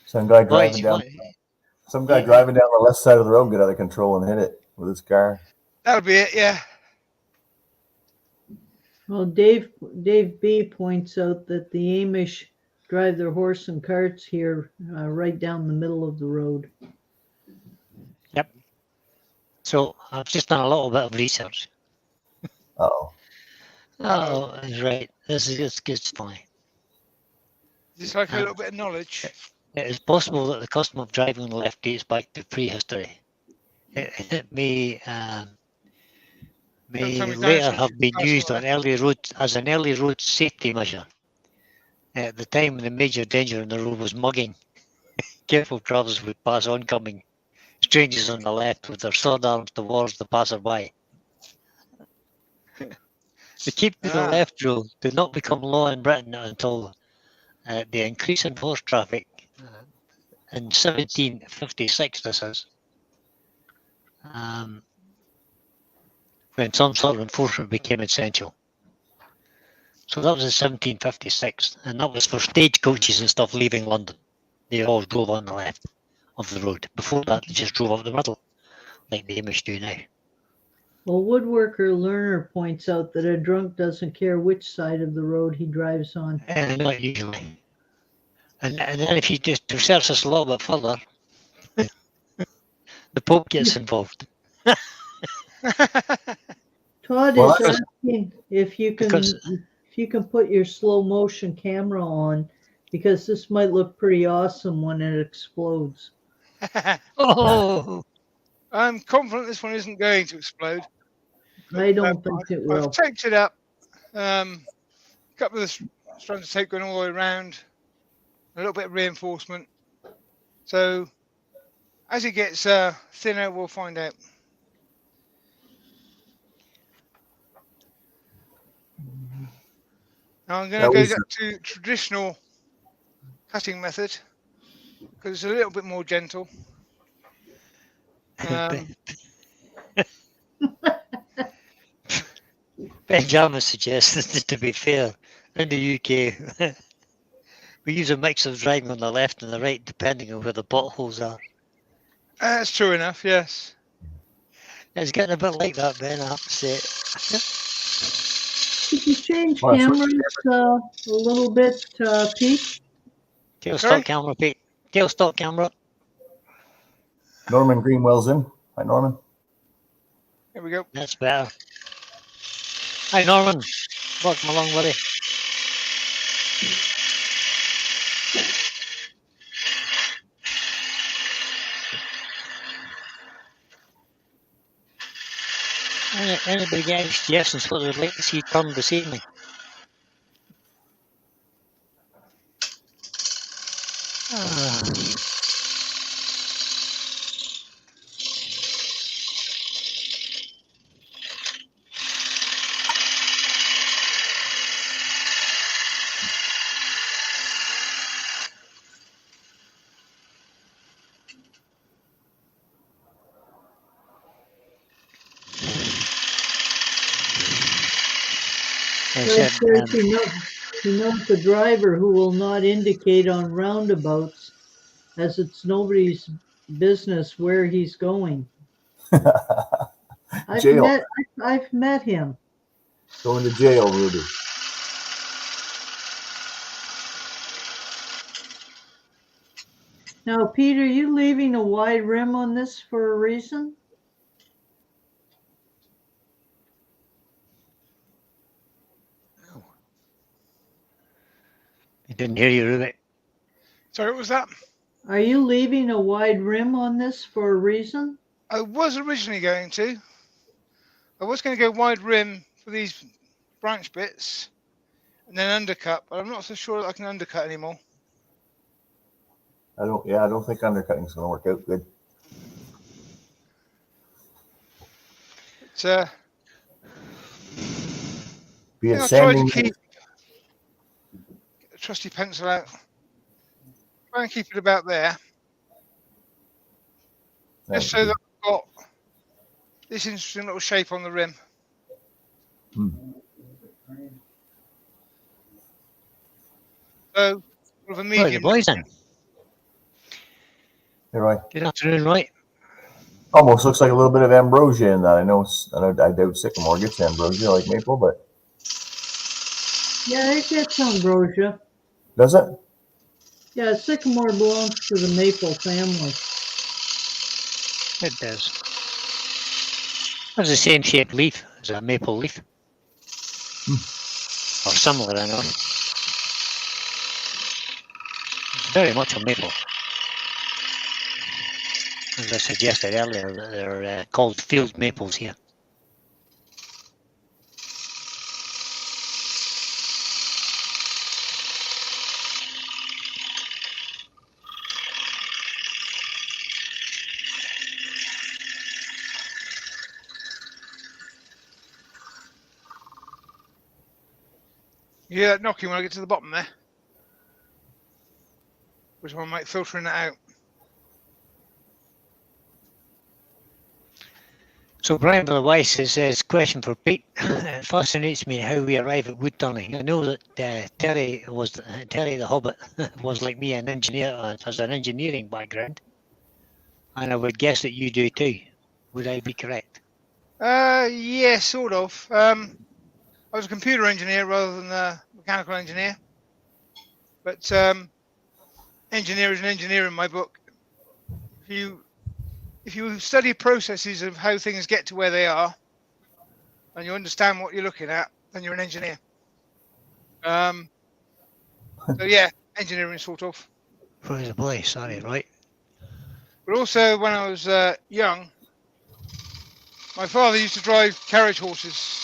Some guy driving down the left side of the road got out of control and hit it with his car. That'll be it, yeah. Well, Dave B points out that the Amish drive their horse and carts here right down the middle of the road. Yep. So I've just done a little bit of research. Oh, right. This is just funny. Just like a little bit of knowledge. It is possible that the custom of driving on the left dates back to prehistory. It may later have been used on early roads as an early road safety measure. At the time, the major danger on the road was mugging. Careful travellers would pass oncoming strangers on the left with their sword arms towards the passerby. The keep to the left rule did not become law in Britain until the increase in horse traffic in 1756, this is, when some sort of enforcement became essential. So that was in 1756, and that was for stagecoaches and stuff leaving London. They all drove on the left of the road. Before that, they just drove up the middle, like the Amish do now. Well, woodworker Lerner points out that a drunk doesn't care which side of the road he drives on. Not usually. And then if you just research this a little bit further, the Pope gets involved. Todd is asking if you can put your slow motion camera on, because this might look pretty awesome when it explodes. Oh! I'm confident this one isn't going to explode. I don't think it will. I've taped it up. A couple of strands of tape going all the way around. A little bit of reinforcement. So as it gets thinner, we'll find out. Now I'm going That to go was- back to traditional cutting method because it's a little bit more gentle. Benjamin suggests, to be fair, in the UK, we use a mix of driving on the left and the right, depending on where the potholes are. That's true enough, yes. It's getting a bit like that, Ben, I have to say. Could you change Well, cameras a little bit, Pete? Tailstock camera, Pete. Tailstock camera. Norman Greenwell's in. Hi, Norman. Here we go. That's better. Hi, Norman. Welcome along, buddy. Anybody get any suggestions what they'd like to see done this evening? He knows the driver who will not indicate on roundabouts, as it's nobody's business where he's going. Jail. I've met him. Going to jail, Rudy. Now, Peter, you leaving a wide rim on this for a reason? I didn't hear you, Ruby. Sorry, what was that? Are you leaving a wide rim on this for a reason? I was originally going to. I was going to go wide rim for these branch bits and then undercut, but I'm not so sure that I can undercut anymore. I don't think undercutting's going to work out good. It's Be it I'll try to sanding. keep get the trusty pencil out. Try and keep it about there. Just so that I've got this interesting little shape on the rim. So, sort of a medium. Right, the boys in. Hey, Roy. Good afternoon, Roy. Almost looks like a little bit of ambrosia in that. I doubt sycamore gets ambrosia like maple, but Yeah, it gets ambrosia. does it? Yeah, sycamore belongs to the maple family. It does. Has the same shaped leaf as a maple leaf. Or similar, I know. It's very much a maple. As I suggested earlier, they're called field maples here. You hear that knocking when I get to the bottom there? Which one might filtering that out? So Brian Weiss says, question for Pete. It fascinates me how we arrive at wood turning. I know that Terry the Hobbit was like me, an engineer, has an engineering background, and I would guess that you do too. Would I be correct? Yeah, sort of. I was a computer engineer rather than a mechanical engineer, but engineer is an engineer in my book. If you study processes of how things get to where they are, and you understand what you're looking at, then you're an engineer. So yeah, engineering sort of. Praise the boy, sorry, right? But also when I was young, my father used to drive carriage horses.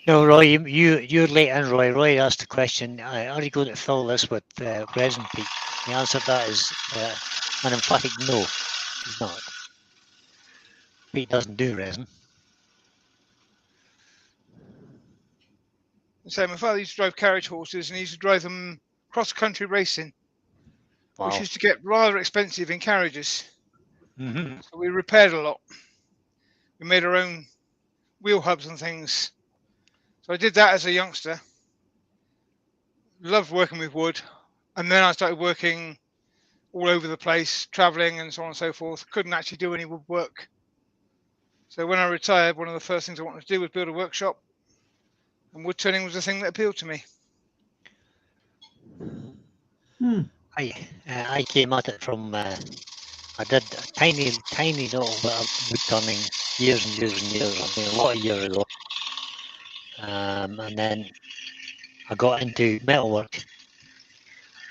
No, Roy, you're late in, Roy. Roy asked the question, are you going to fill this with resin, Pete? The answer to that is an emphatic no, he's not. Pete doesn't do resin. So my father used to drive carriage horses, and he used to drive them cross-country racing, which Wow. used to get rather expensive in carriages. Mm-hmm. So we repaired a lot. We made our own wheel hubs and things. So I did that as a youngster. Loved working with wood. And then I started working all over the place, traveling and so on and so forth. Couldn't actually do any woodwork. So when I retired, one of the first things I wanted to do was build a workshop. And wood turning was the thing that appealed to me. I came at it from, I did a tiny little bit of wood turning years and years and years, I mean a lot of years ago. And then I got into metalwork.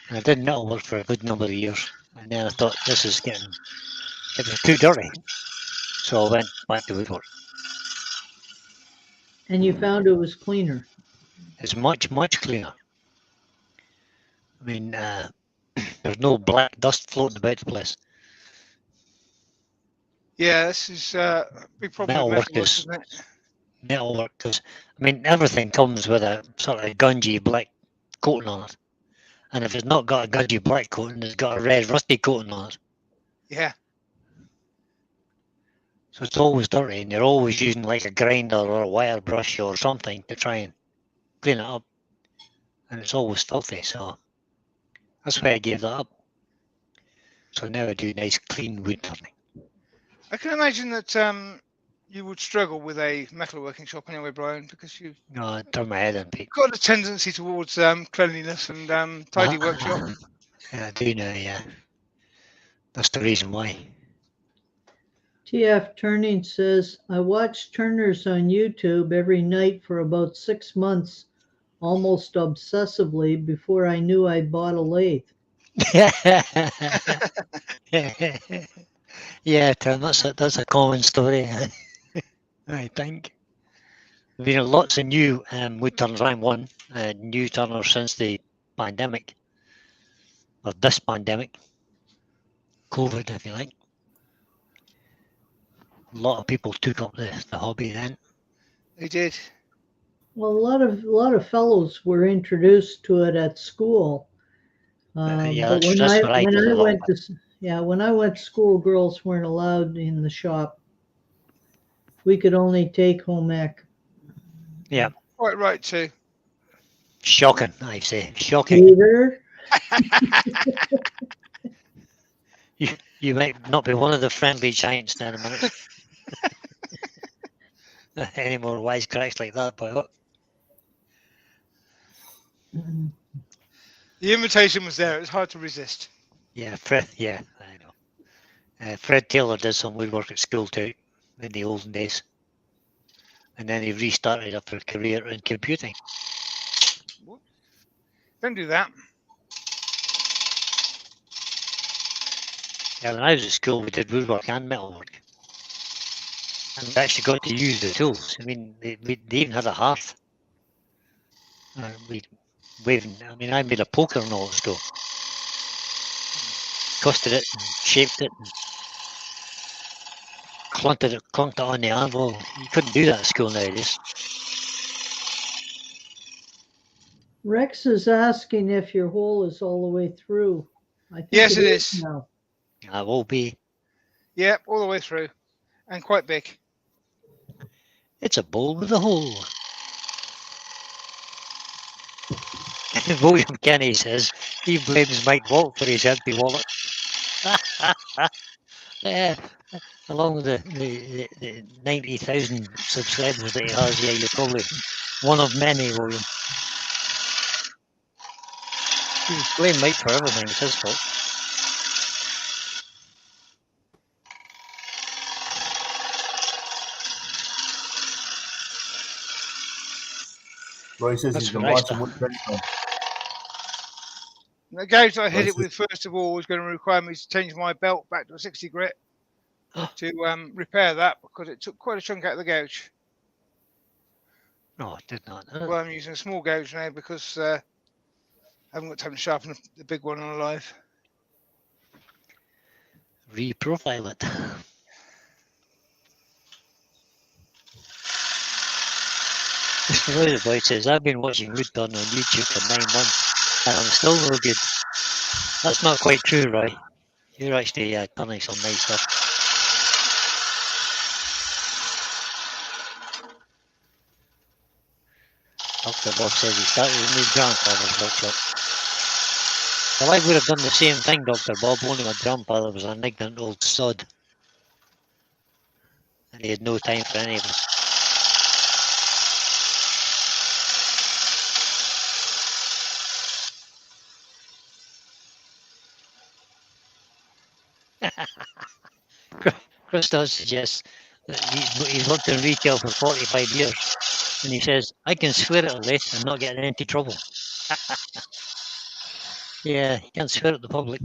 And I did metalwork for a good number of years. And then I thought, it was too dirty. So I went back to woodwork. And you found it was cleaner. It's much, much cleaner. I mean, there's no black dust floating about the place. Yeah, this is a big problem with metalwork, isn't it? Metalwork, because, I mean, everything comes with a sort of gungy black coating on it. And if it's not got a gungy black coating, it's got a red rusty coating on it. Yeah. So it's always dirty, and you're always using like a grinder or a wire brush or something to try and clean it up. And it's always filthy, so that's why I gave that up. So now I do nice clean wood turning. I can imagine that you would struggle with a metalworking shop anyway, Brian, because you've No, turn my head in, Pete. got a tendency towards cleanliness and tidy workshop. Yeah, I do now, yeah. That's the reason why. TF Turning says, I watched Turners on YouTube every night for about 6 months, almost obsessively, before I knew I bought a lathe. Yeah, Tim, that's a common story. I think. There's been lots of new wood turners. I'm one new turner since the pandemic, or this pandemic, COVID, if you like. A lot of people took up the hobby then. They did. Well, a lot of fellows were introduced to it at school. Yeah, But that's what I did a lot. when I went to school, girls weren't allowed in the shop. We could only take home ec. Yeah, Quite right too. shocking, I say, shocking. Peter, You might not be one of the friendly giants now in a minute. Any more wisecracks like that, boy? The invitation was there. It was hard to resist. Yeah, Fred. Yeah, I know. Fred Taylor did some woodwork at school too, in the olden days, and then he restarted up a career in computing. Don't do that. Yeah, when I was at school, we did woodwork and metalwork, and we actually got to use the tools. I mean, they even had a hearth. I mean, I made a poker and all at school. Costed it, and shaped it, and clunked it on the anvil. You couldn't do that at school nowadays. Rex is asking if your hole is all the way through. I think Yes, it is. now. I will be. Yeah, all the way through, and quite big. It's a bowl with a hole. William Kenny says he blames Mike Walt for his empty wallet. Yeah, along with the 90,000 subscribers that he has, yeah, you're probably one of many, William. You blame Mike for everything, it's his fault. Roy says he's been watching wood turning. The gauge that I hit it with first of all was going to require me to change my belt back to a 60 grit to repair that, because it took quite a chunk out of the gauge. No, it did not. Well, I'm using a small gauge now because I haven't got time to sharpen the big one on a lathe. Reprofile it. The boy says, I've been watching wood turn on YouTube for 9 months and I'm still no good. That's not quite true, Roy. You're actually turning some nice stuff. Dr. Bob says he started in his grandfather's workshop. Well, I would have done the same thing, Dr. Bob, only my grandfather was an ignorant old sod. And he had no time for any of us. Chris does suggest that he's worked in retail for 45 years. And he says, I can swear at a lathe and not get in any trouble. Yeah, you can't swear at the public.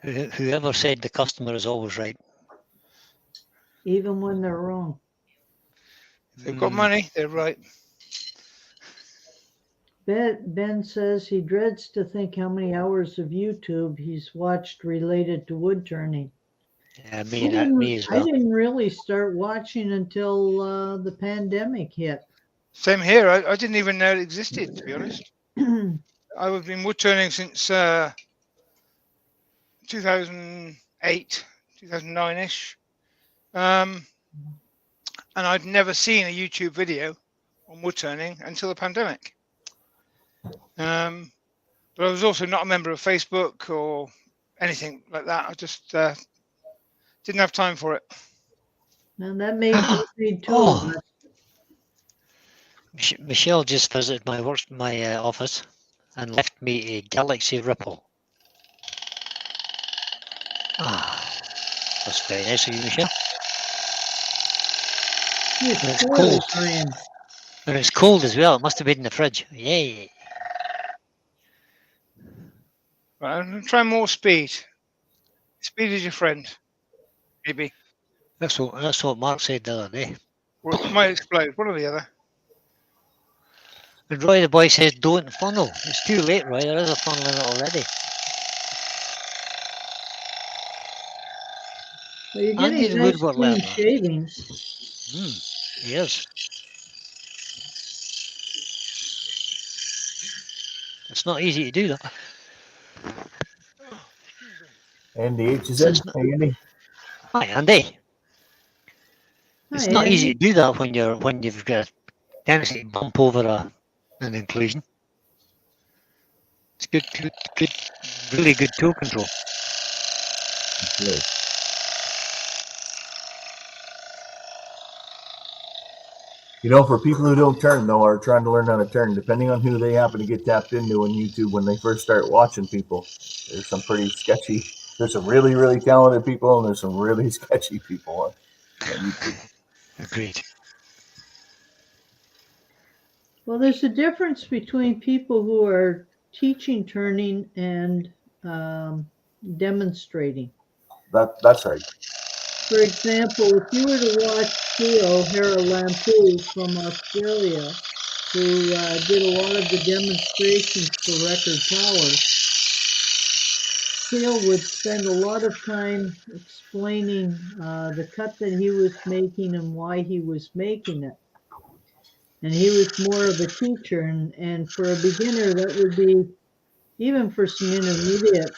Whoever said the customer is always right. Even when they're wrong. If they've got money, they're right. Ben says he dreads to think how many hours of YouTube he's watched related to wood turning. Yeah, me as well. I didn't really start watching until the pandemic hit. Same here. I didn't even know it existed, to be honest. I've been wood turning since 2008, 2009-ish. And I'd never seen a YouTube video on wood turning until the pandemic. But I was also not a member of Facebook or anything like that. I just didn't have time for it. And that made me too. Oh. Michelle just visited my office and left me a Galaxy Ripple. That's very nice of you, Michelle. It's cold. And it's cold as well. It must have been in the fridge. Yay. Right, I'm going to try more speed. Speed is your friend, maybe. That's what Mark said the other day. Or it might explode, one or the other. And Roy the boy says, don't funnel. It's too late, Roy. There is a funnel in it already. Well, you're getting nice clean shavings. Yes. It's not easy to do that. Andy H is in. Hey, Andy. Hi, Andy. It's not easy to do that when you've got a tendency to bump over an inclusion. It's good, really good tool control. Good. You know, for people who don't turn, though, or are trying to learn how to turn, depending on who they happen to get tapped into on YouTube when they first start watching people, there's some pretty sketchy, there's some really, really talented people, and there's some really sketchy people on YouTube. Agreed. Well, there's a difference between people who are teaching turning and demonstrating. That's right. For example, if you were to watch Theo Haralampu from Australia, who did a lot of the demonstrations for Record Power, Theo would spend a lot of time explaining the cut that he was making and why he was making it. And he was more of a teacher, and for a beginner, that would be, even for some intermediate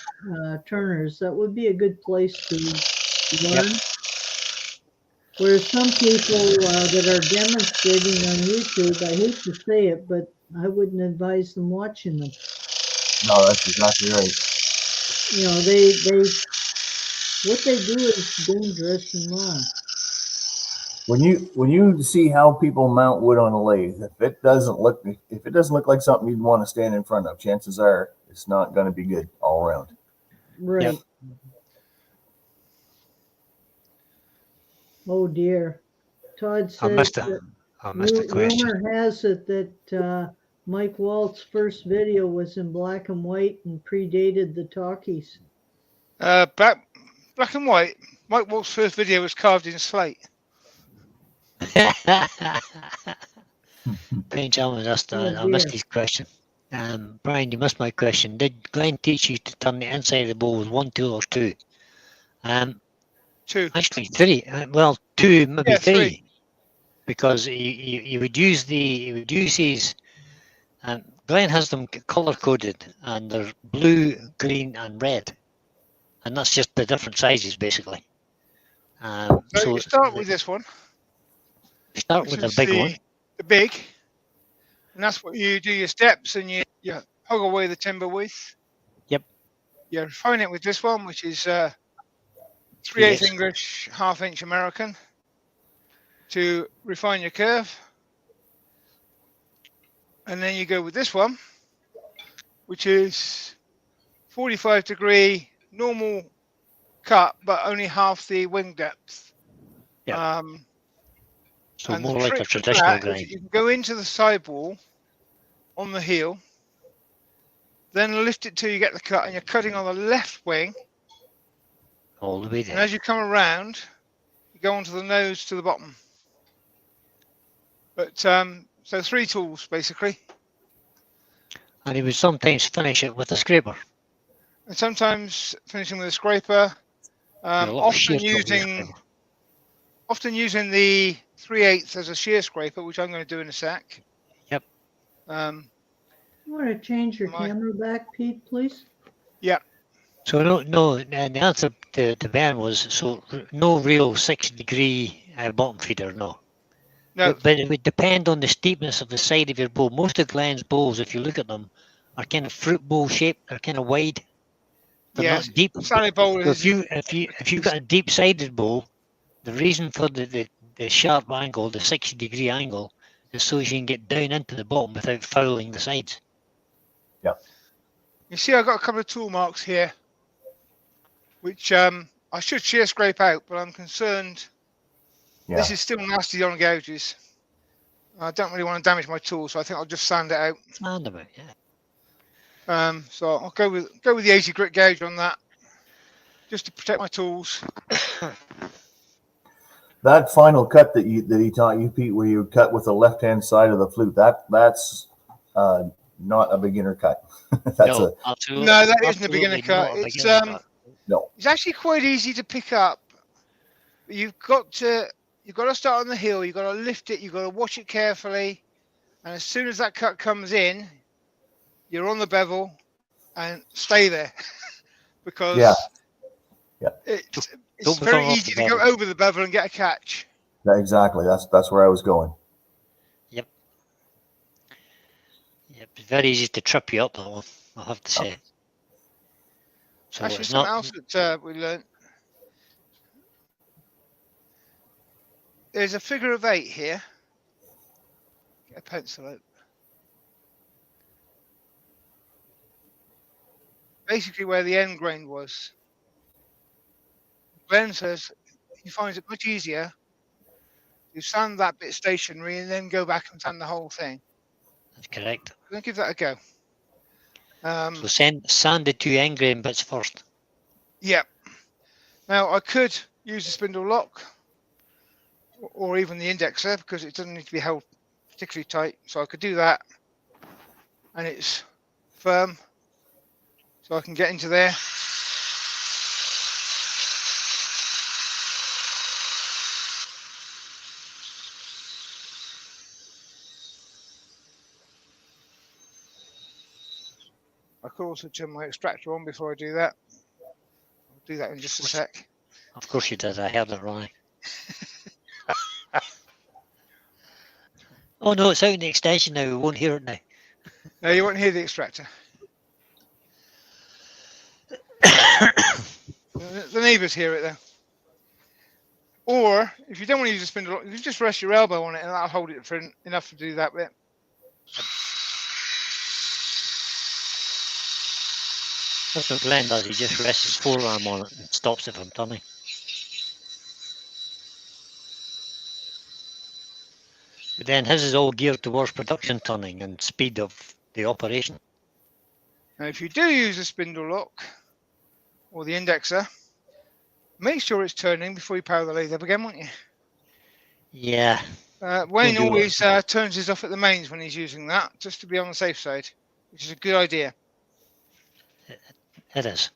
turners, that would be a good place to learn. Yep. Whereas some people that are demonstrating on YouTube, I hate to say it, but I wouldn't advise them watching them. No, that's exactly right. You know, what they do is dangerous and wrong. When you see how people mount wood on a lathe, if it doesn't look like something you'd want to stand in front of, chances are it's not going to be good all around. Right. Yep. Oh dear. Todd says I missed the question. Rumor has it that Mike Walt's first video was in black and white and predated the talkies. Black and white. Mike Walt's first video was carved in slate. Brian Chalmers asked, I missed his question. Brian, you missed my question. Did Glenn teach you to turn the inside of the bowl with one tool or two? 2. Actually, 3. Well, 2, maybe Yeah, 3. 3. Because you would use these. Glenn has them color coded, and they're blue, green, and red, and that's just the different sizes basically. So you start with this one, you start which with the is big one. the big, and that's what you do your steps and you hug away the timber with. Yep. You refine it with this one, which is 3/8 3/8. English, 1/2 inch American, to refine your curve. And then you go with this one, which is 45-degree normal cut, but only half the wing depth. Yeah. So and more the like a trick with traditional that is grind. that you can go into the sidewall on the heel, then lift it till you get the cut, and you're cutting on the left wing. All the way And there. as you come around, you go onto the nose to the bottom. But so 3 tools basically. And he would sometimes finish it with a scraper. And sometimes finishing with a scraper. Often using the 3/8 as a shear scraper, which I'm going to do in a sec. Yep. You want to change your camera back, Pete, please? Yeah. So no, and the answer to Ben was no real 6-degree bottom feeder, no. No. But it would depend on the steepness of the side of your bowl. Most of Glenn's bowls, if you look at them, are kind of fruit bowl shaped. They're kind of wide. They're not deep. Salad bowl So is. if you've got a deep-sided bowl, the reason for the sharp angle, the 60-degree angle, is so you can get down into the bottom without fouling the sides. Yeah. You see, I've got a couple of tool marks here, which I should shear scrape out, but I'm concerned. Yeah. This is still nasty on gouges. I don't really want to damage my tool, so I think I'll just sand it out. Sand them out, yeah. So I'll go with the 80 grit gauge on that, just to protect my tools. That final cut that he taught you, Pete, where you cut with the left-hand side of the flute, that's not a beginner cut. No, that isn't a beginner cut. It's actually quite easy to pick up. You've got to start on the heel. You've got to lift it. You've got to watch it carefully, and as soon as that cut comes in, you're on the bevel and stay there because it's very easy to go over the bevel and get a catch. Yeah, exactly. That's where I was going. Yep. It's very easy to trip you up, though, I have to say. So actually, something else that we learned. There's a figure of 8 here. Get a pencil out. Basically where the end grain was. Glenn says he finds it much easier to sand that bit stationary and then go back and sand the whole thing. That's correct. I'm going to give that a go. So sand the 2 end grain bits first. Yeah. Now I could use the spindle lock or even the indexer because it doesn't need to be held particularly tight. So I could do that and it's firm. So I can get into there. I could also turn my extractor on before I do that. I'll do that in just a sec. Of course you did. I heard it wrong. Oh no, it's out in the extension now. We won't hear it now. No, you won't hear the extractor. The neighbours hear it though. Or if you don't want to use a spindle, you just rest your elbow on it and that'll hold it for enough to do that bit. That's what Glenn does. He just rests his forearm on it and stops it from turning. But then his is all geared towards production turning and speed of the operation. Now, if you do use a spindle lock or the indexer, make sure it's turning before you power the lathe up again, won't you? Yeah. Wayne always turns his off at the mains when he's using that, just to be on the safe side, which is a good idea. It is.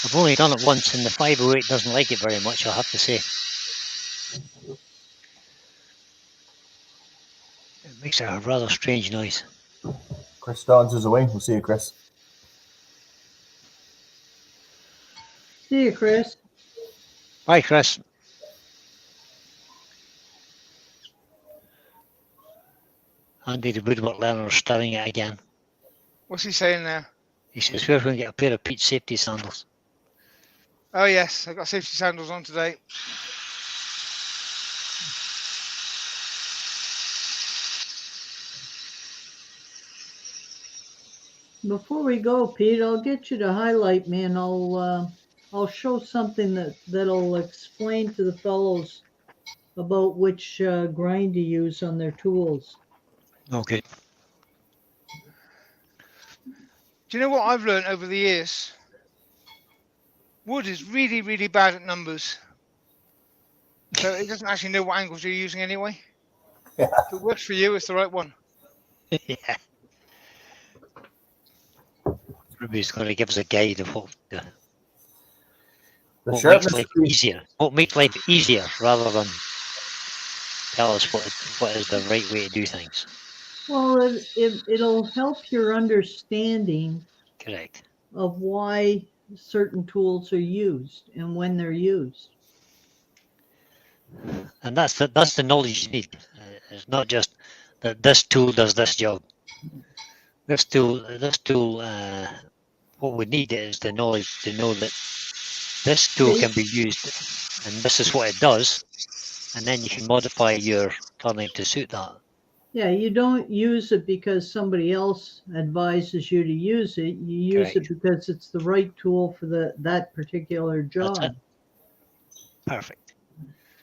I've only done it once, and the 508 doesn't like it very much, I'll have to say. It makes a rather strange noise. Chris Dodds is away. We'll see you, Chris. See you, Chris. Bye, Chris. Andy, the woodwork learner, is starting it again. What's he saying now? He says, we're going to get a pair of Pete's safety sandals. Oh yes, I got safety sandals on today. Before we go, Pete, I'll get you to highlight me, and I'll show something that'll explain to the fellows about which grind to use on their tools. Okay. Do you know what I've learned over the years? Wood is really, really bad at numbers. So it doesn't actually know what angles you're using anyway. Yeah. If it works for you, it's the right one. Yeah. Ruby's going to give us a guide of what The makes sharpness life of the- easier. What makes life easier rather than tell us what is the right way to do things. Well, it'll help your understanding Correct. of why certain tools are used and when they're used. And that's the knowledge you need. It's not just that this tool does this job. This tool, what we need is the knowledge to know that this tool can be used, and this is what it does, and then you can modify your turning to suit that. Yeah, you don't use it because somebody else advises you to use it. You use Correct. it because it's the right tool for that particular job. That's it. Perfect.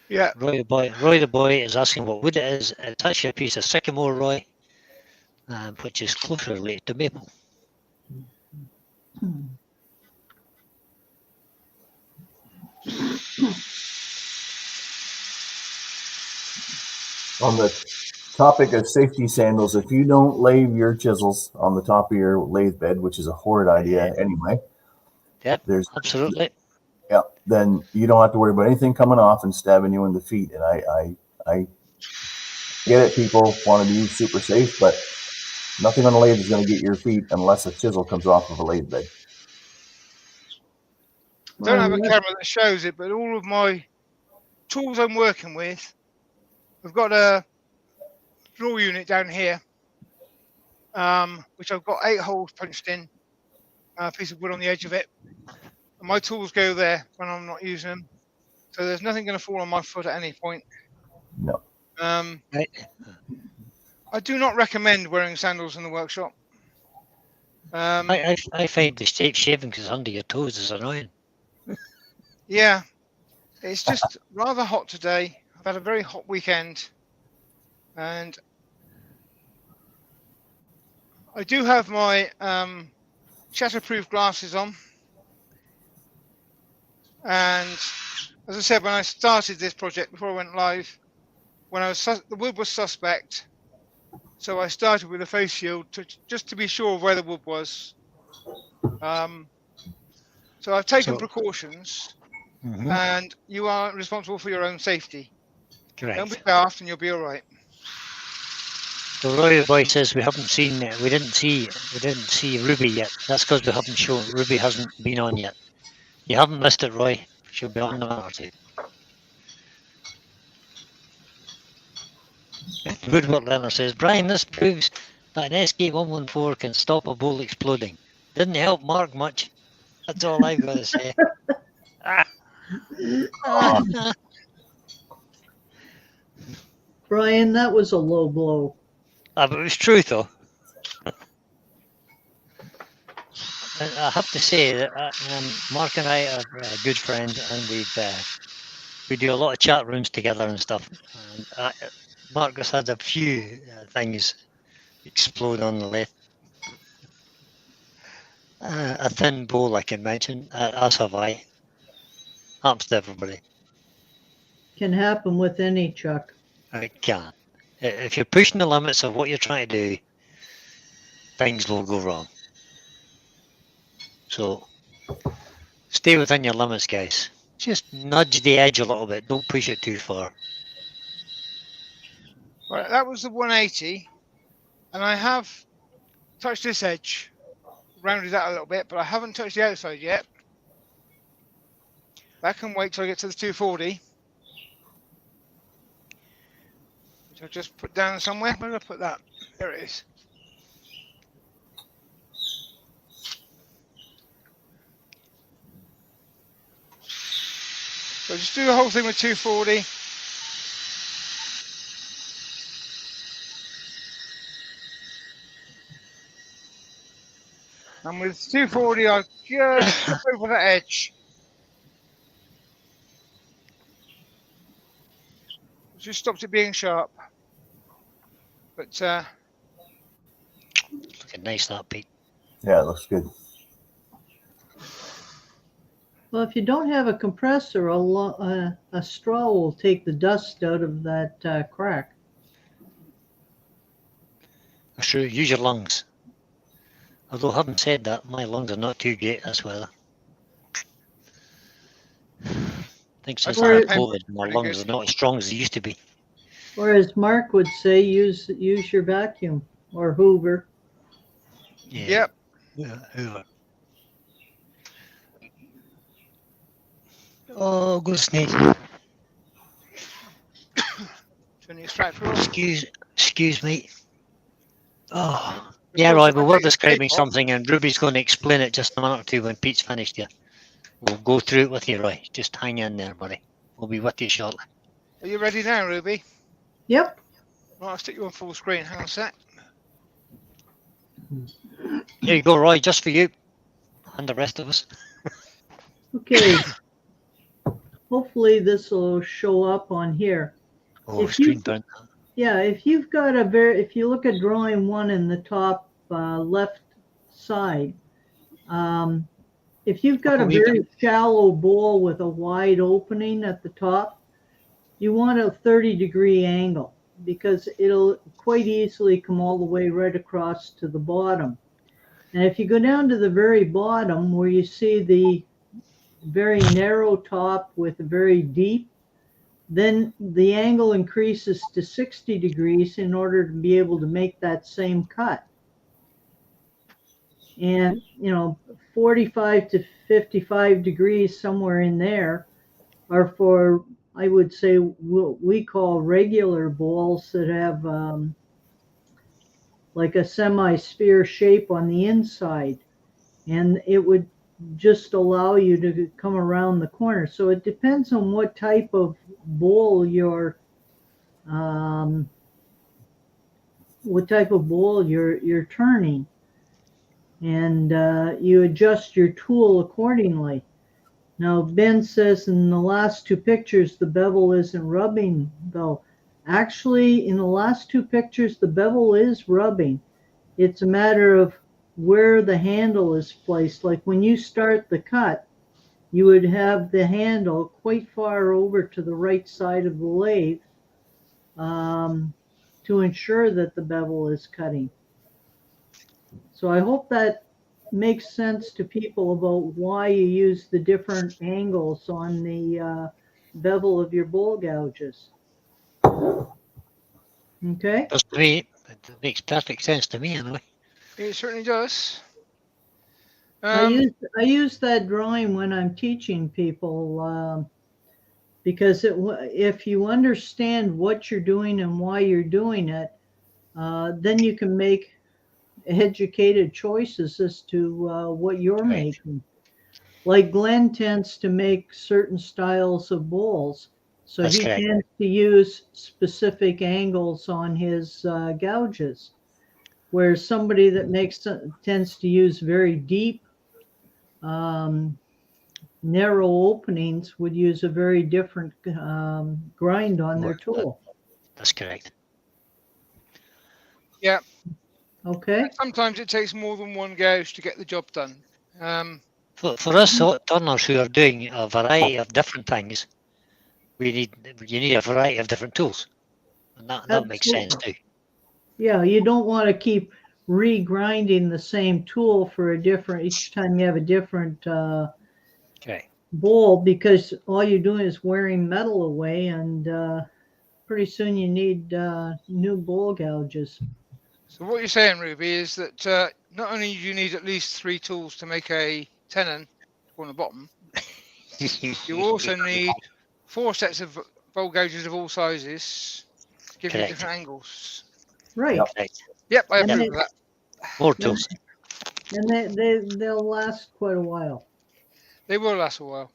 Yeah. Roy the boy is asking what wood it is. It's actually a piece of sycamore, Roy, which is closely related to maple. On the topic of safety sandals, if you don't lay your chisels on the top of your lathe bed, which is a horrid idea anyway, Yep, there's absolutely. yeah, then you don't have to worry about anything coming off and stabbing you in the feet. And I get it, people want to be super safe, but nothing on the lathe is going to get your feet unless a chisel comes off of a lathe bed. I don't have a camera that shows it, but all of my tools I'm working with, I've got a draw unit down here, which I've got 8 holes punched in, a piece of wood on the edge of it. And my tools go there when I'm not using them. So there's nothing going to fall on my foot at any point. No. Right. I do not recommend wearing sandals in the workshop. I find the shavings under your toes is annoying. Yeah, it's just rather hot today. I've had a very hot weekend, and I do have my shatterproof glasses on. And as I said, when I started this project before I went live, when I was the wood was suspect, so I started with a face shield just to be sure of where the wood was. So I've taken precautions. Mm-hmm. And you are responsible for your own safety. Correct. Don't be daft, and you'll be all right. So Roy the boy says we didn't see Ruby yet. That's because we haven't shown. Ruby hasn't been on yet. You haven't missed it, Roy. She'll be on in a minute or two. Woodwork Learner says, Brian, this proves that an SK114 can stop a bowl exploding. Didn't help Mark much. That's all I've got to say. Brian, that was a low blow. But it was true, though. I have to say that Mark and I are good friends, and we do a lot of chat rooms together and stuff. And Mark has had a few things explode on the lathe. A thin bowl, I can mention, as have I. Happens to everybody. Can happen with any chuck. It can. If you're pushing the limits of what you're trying to do, things will go wrong. So Stay within your limits, guys. Just nudge the edge a little bit. Don't push it too far. Right, that was the 180, and I have touched this edge, rounded that a little bit, but I haven't touched the outside yet. That can wait till I get to the 240, which I'll just put down somewhere. Where did I put that? There it is. So just do the whole thing with 240. And with 240, I'll just flip over that edge. Just stops it being sharp. But Looking nice, that, Pete. Yeah, it looks good. Well, if you don't have a compressor, a straw will take the dust out of that crack. That's true. Use your lungs. Although, having said that, my lungs are not too great this weather. I think since I had COVID, my lungs are not as strong as they used to be. Or as Mark would say, use your vacuum or Hoover. Yeah. yep. Yeah, Hoover. Oh, go sneeze. Turn the extractor off. Excuse me. Oh, yeah, right. But we're describing something, and Ruby's going to explain it just a minute or two when Pete's finished here. We'll go through it with you, Roy. Just hang in there, buddy. We'll be with you shortly. Are you ready now, Ruby? Yep. Right, I'll stick you on full screen. Hang on a sec. Here you go, Roy, just for you and the rest of us. Okay. Hopefully this will show up on here. Oh, If you- screen burnt. Yeah, if you've got if you look at drawing 1 in the top left side, if you've got a very shallow bowl with a wide opening at the top, you want a 30-degree angle because it'll quite easily come all the way right across to the bottom. And if you go down to the very bottom where you see the very narrow top with a very deep, then the angle increases to 60 degrees in order to be able to make that same cut. And, 45 to 55 degrees, somewhere in there, are for, I would say, what we call regular bowls that have like a semi-sphere shape on the inside. And it would just allow you to come around the corner. So it depends on what type of bowl you're turning, and you adjust your tool accordingly. Now Ben says in the last 2 pictures the bevel isn't rubbing, though. Actually, in the last 2 pictures the bevel is rubbing. It's a matter of where the handle is placed. Like when you start the cut, you would have the handle quite far over to the right side of the lathe to ensure that the bevel is cutting. So I hope that makes sense to people about why you use the different angles on the bevel of your bowl gouges. Okay? Does to me. It makes perfect sense to me, anyway. It certainly does. I use that drawing when I'm teaching people because if you understand what you're doing and why you're doing it, then you can make educated choices as to what you're making. Like Glenn tends to make certain styles of bowls, so he tends to use specific angles on his gouges, whereas somebody that tends to use very deep, narrow openings would use a very different grind on their tool. That's correct. Yeah. Okay. Sometimes it takes more than one gouge to get the job done. For us turners who are doing a variety of different things, you need a variety of different tools, and that makes sense too. Yeah, you don't want to keep regrinding the same tool for each time you have a different Okay. bowl, because all you're doing is wearing metal away, and pretty soon you need new bowl gouges. So what you're saying, Ruby, is that not only do you need at least 3 tools to make a tenon on the bottom, you also need 4 sets of bowl gauges of all sizes to give you Correct. different angles. Right. Yep. Correct. Yep, I And approve it- of that. More tools. And they'll last quite a while. They will last a while.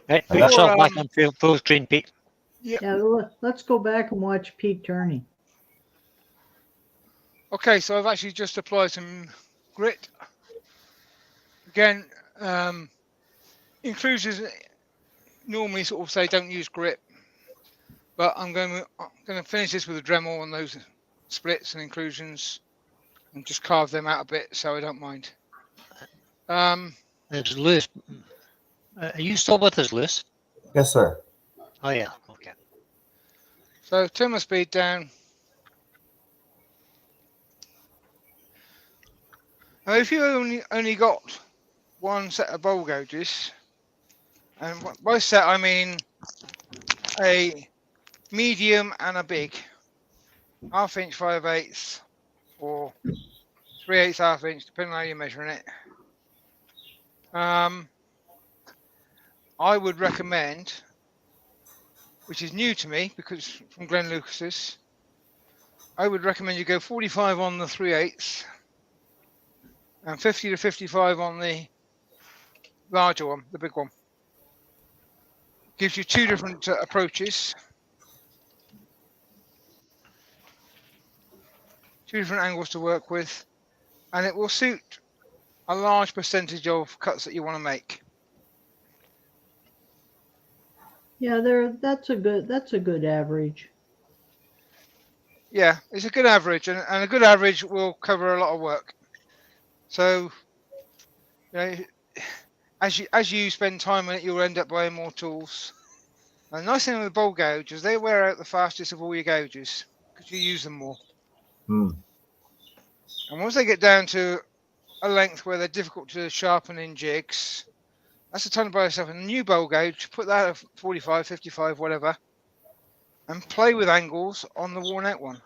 Right. Put And that's- yourself back um, on full screen, Pete. Yeah, let's go back and watch Pete turning. Okay, so I've actually just applied some grit. Again, inclusions normally sort of say don't use grit, but I'm going to finish this with a Dremel on those splits and inclusions and just carve them out a bit so I don't mind. It's Lewis. Are you still with us, Lewis? Yes, sir. Oh, yeah. Okay. So turn my speed down. Now, if you only got one set of bowl gauges, and by set I mean a medium and a big, 1/2 inch 5/8 or 3/8 1/2 inch, depending on how you're measuring it. I would recommend, which is new to me because from Glenn Lucas's, I would recommend you go 45 on the 3/8 and 50 to 55 on the larger one, the big one. Gives you 2 different approaches, 2 different angles to work with, and it will suit a large percentage of cuts that you want to make. Yeah, that's a good average. Yeah, it's a good average, and a good average will cover a lot of work. So, you know, as you spend time on it, you'll end up buying more tools. And the nice thing with the bowl gouge is they wear out the fastest of all your gouges because you use them more. Hmm. And once they get down to a length where they're difficult to sharpen in jigs, that's the time to buy yourself a new bowl gouge, put that at 45, 55, whatever, and play with angles on the worn out one.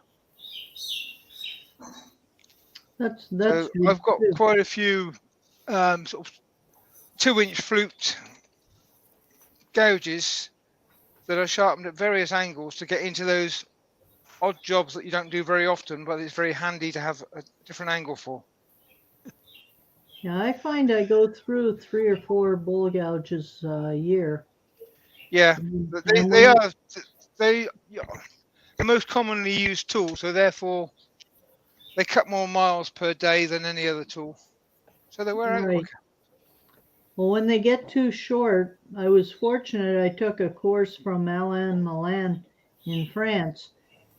That's So good I've got too. quite a few sort of 2-inch flute gouges that are sharpened at various angles to get into those odd jobs that you don't do very often, but it's very handy to have a different angle for. Yeah, I find I go through 3 or 4 bowl gouges a year. Yeah, And they are the most commonly used tool, so therefore they cut more miles per day than any other tool. So they wear out Right. quicker. Well, when they get too short, I was fortunate. I took a course from Alain Milan in France,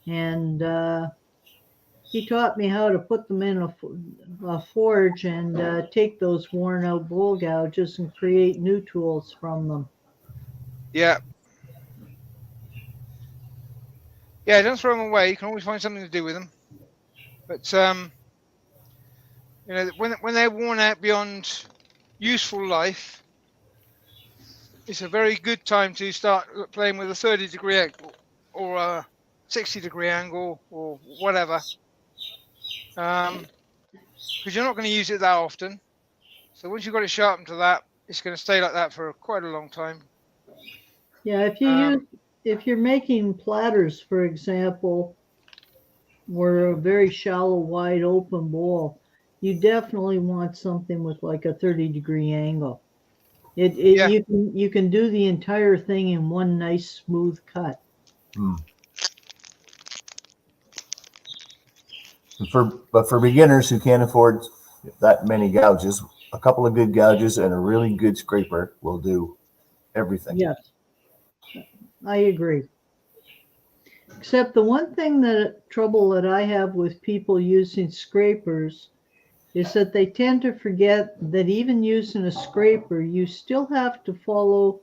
and he taught me how to put them in a forge and take those worn out bowl gouges and create new tools from them. Yeah. Yeah, don't throw them away. You can always find something to do with them. But you know, when they're worn out beyond useful life, it's a very good time to start playing with a 30-degree angle or a 60-degree angle or whatever. Because you're not going to use it that often. So once you've got it sharpened to that, it's going to stay like that for quite a long time. Yeah, if you're making platters, for example, or a very shallow, wide open bowl, you definitely want something with like a 30-degree angle. Yeah. You can do the entire thing in one nice smooth cut. Hmm. But for beginners who can't afford that many gouges, a couple of good gouges and a really good scraper will do everything. Yes, I agree. Except the one trouble that I have with people using scrapers is that they tend to forget that even using a scraper, you still have to follow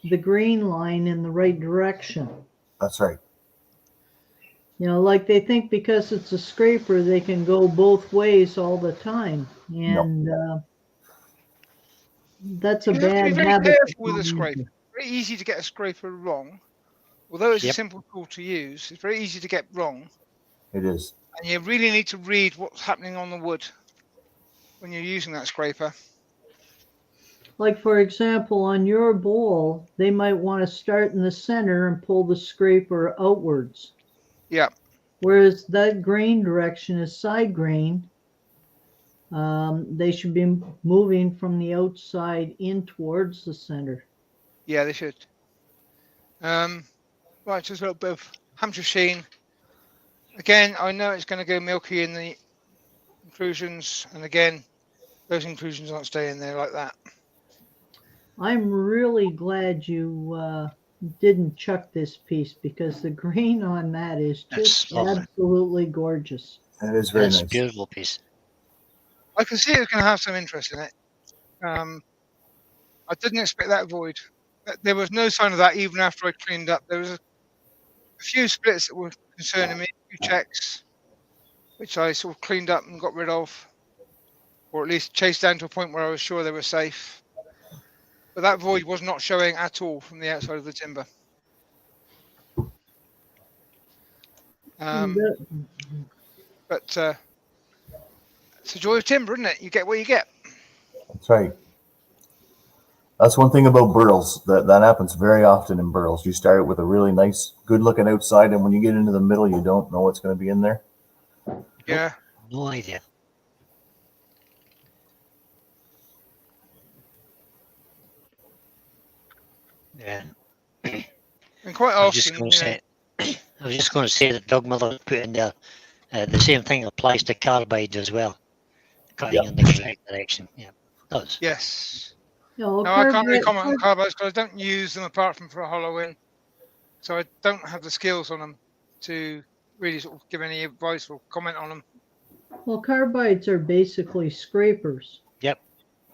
the grain line in the right direction. That's right. You know, like they think because it's a scraper, they can go both ways all the time. And that's a You have to be bad very habit. careful with a scraper. Very easy to get a scraper wrong. Although it's a Yep. simple tool to use, it's very easy to get wrong. It is. And you really need to read what's happening on the wood when you're using that scraper. Like, for example, on your bowl, they might want to start in the center and pull the scraper outwards. Yeah. Whereas that grain direction is side grain. They should be moving from the outside in towards the center. Yeah, they should. Right, just a little bit of Hampshire sheen. Again, I know it's going to go milky in the inclusions, and again, those inclusions aren't staying there like that. I'm really glad you didn't chuck this piece because the grain on that is just absolutely gorgeous. It is very That's nice. a beautiful piece. I can see it's going to have some interest in it. I didn't expect that void. There was no sign of that even after I cleaned up. There was a few splits that were concerning me, a few checks, which I sort of cleaned up and got rid of, or at least chased down to a point where I was sure they were safe. But that void was not showing at all from the outside of the timber. But it's a joy of timber, isn't it? You get what you get. That's right. That's one thing about burls. That happens very often in burls. You start it with a really nice, good-looking outside, and when you get into the middle, you don't know what's going to be in there. Yeah. No idea. Yeah. And quite I was just often, going to say. I was just going to say that Doug Miller put in there. The same thing applies to carbide as well. Cutting in the correct direction. Yeah, it does. yes. No, No, I can't really comment on carbides because I don't use them apart from for a hollow-in. So I don't have the skills on them to really sort of give any advice or comment on them. Well, carbides are basically scrapers. Yep.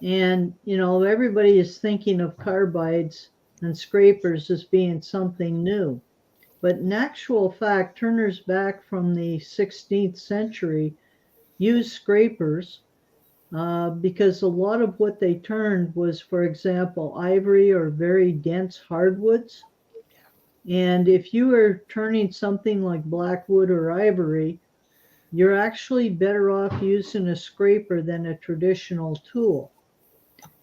And, you know, everybody is thinking of carbides and scrapers as being something new. But in actual fact, turners back from the 16th century used scrapers because a lot of what they turned was, for example, ivory or very dense hardwoods. And if you are turning something like blackwood or ivory, you're actually better off using a scraper than a traditional tool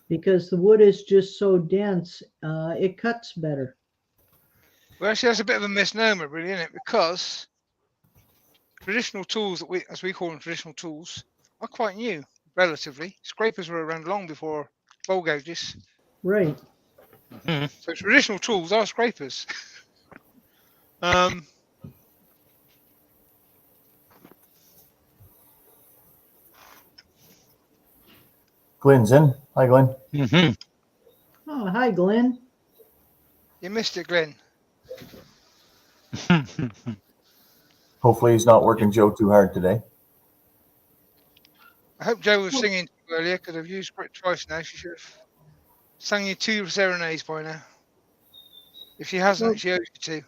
because the wood is just so dense, it cuts better. Well, actually, that's a bit of a misnomer, really, isn't it? Because traditional tools, as we call them traditional tools, are quite new, relatively. Scrapers were around long before bowl gauges. Right. Mm-hmm. So traditional tools are scrapers. Glenn's in. Hi, Glenn. Mm-hmm. Oh, hi, Glenn. You missed it, Glenn. Hopefully he's not working Joe too hard today. I hope Joe was singing to you earlier because I've used it twice now. She should have sung you 2 serenades by now. If she hasn't, she owes you 2.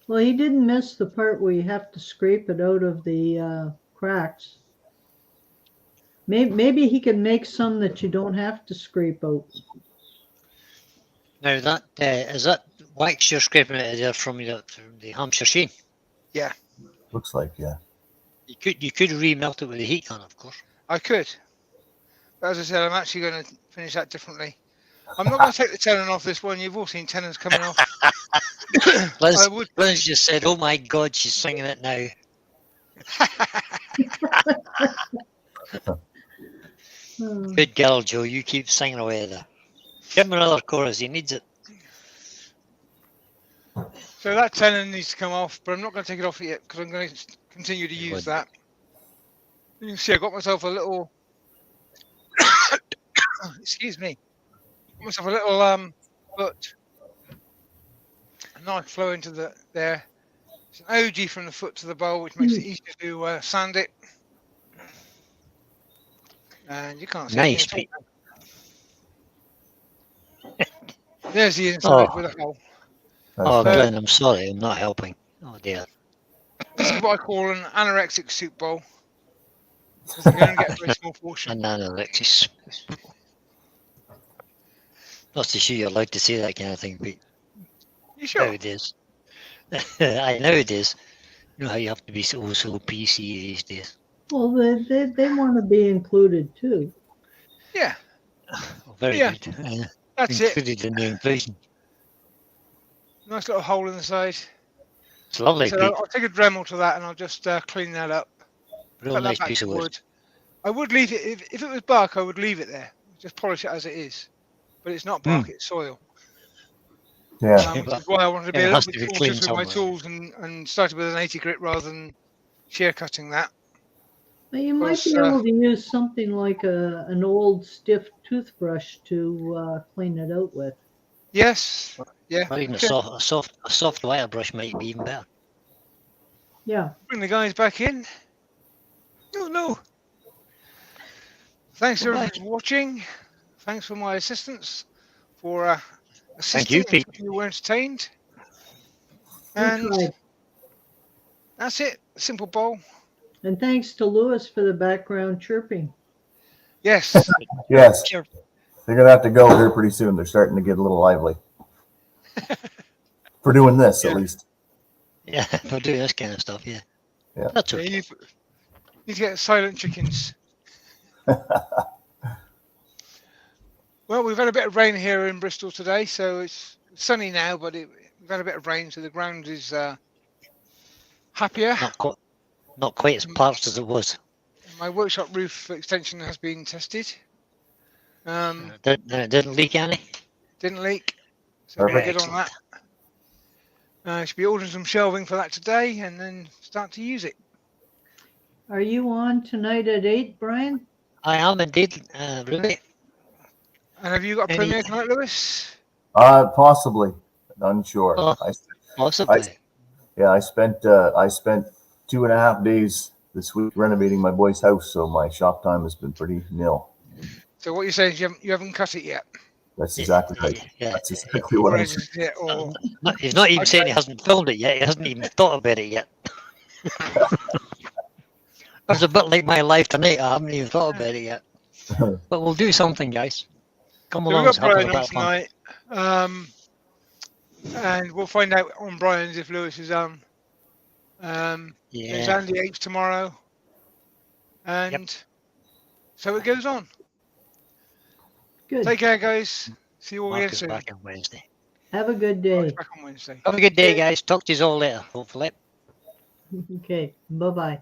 Well, he didn't miss the part where you have to scrape it out of the cracks. Maybe he can make some that you don't have to scrape out. Now that is that wax you're scraping out of there from the Hampshire sheen? Yeah. Looks like, yeah. You could remelt it with a heat gun, of course. I could. But as I said, I'm actually going to finish that differently. I'm not going to take the tenon off this one. You've all seen tenons coming off. Liz just said, "Oh my God, she's singing it now." Good girl, Joe. You keep singing away there. Give him another chorus. He needs it. So that tenon needs to come off, but I'm not going to take it off yet because I'm going to continue to use that. You can see I got myself a little. Excuse me. Got myself a little foot. A nice flow into there. It's an OG from the foot to the bowl, which makes it easier to sand it. And you can't see Nice. it. There's the inside with a hole. Oh, Glenn, I'm sorry. I'm not helping. Oh, dear. This is what I call an anorexic soup bowl. Because you can only get a very small portion. And Alexis. Not to sure you're allowed to say that kind of thing, but You sure? nowadays. I nowadays. You know how you have to be so PC these days. Well, they want to be included too. Yeah, Oh, very Yeah. good. that's it. Included in the inclusion. Nice little hole in the side. It's lovely, So Pete. I'll take a Dremel to that and I'll just clean that up. Real Put that nice back piece to of wood. wood. I would leave it, if it was bark, I would leave it there. Just polish it as it is. But it's not bark, it's soil. Yeah. Which is why I wanted to be It a has little to bit be cautious with cleaned my somewhere. tools and started with an 80 grit rather than shear cutting that. But you might be Because, able to use something like an old stiff toothbrush to clean it out with. Yes, yeah. Or even Okay. a soft wire brush might be even better. Yeah. Bring the guys back in. Oh no. Thanks Go everyone back. for watching. Thanks for my assistance for Thank you, assisting Pete. if you were entertained. We And tried. that's it. Simple bowl. And thanks to Lewis for the background chirping. Yes. Yes. Sure. They're gonna have to go here pretty soon. They're starting to get a little lively. For doing this, Yeah. at least. Yeah, for doing this kind of stuff, yeah. Yeah. That's Yeah, okay. you need to get silent chickens. Well, we've had a bit of rain here in Bristol today, so it's sunny now, but we've had a bit of rain, so the ground is happier. Not quite as parched as it was. My workshop roof extension has been tested. It didn't leak any. Didn't leak, so we're Perfect. good on that. Should be ordering some shelving for that today, and then start to use it. Are you on tonight at 8, Brian? I am indeed, really. And have you got a Any- premiere tonight, Lewis? Possibly. Unsure. Oh. Possibly. I spent 2.5 days this week renovating my boy's house, so my shop time has been pretty nil. So what you're saying is you haven't cut it yet, That's exactly right. Yeah. That's exactly what or I'm saying. edited it, or He's not even saying he hasn't filmed it yet. He hasn't even thought about it yet. That's a bit like my life tonight. I haven't even thought about it yet. But we'll do something, guys. Come so we've along. got Let's have a Brian bit on of fun. tonight, and we'll find out on Brian's if Lewis is on. There's Yeah. Andy Apes tomorrow, and so it goes on. Good. Take care, guys. See you all Mark again is soon. back on Wednesday. Have a good Mark's day. back on Wednesday. Have a good day, guys. Talk to you all later, hopefully. Okay. Bye-bye.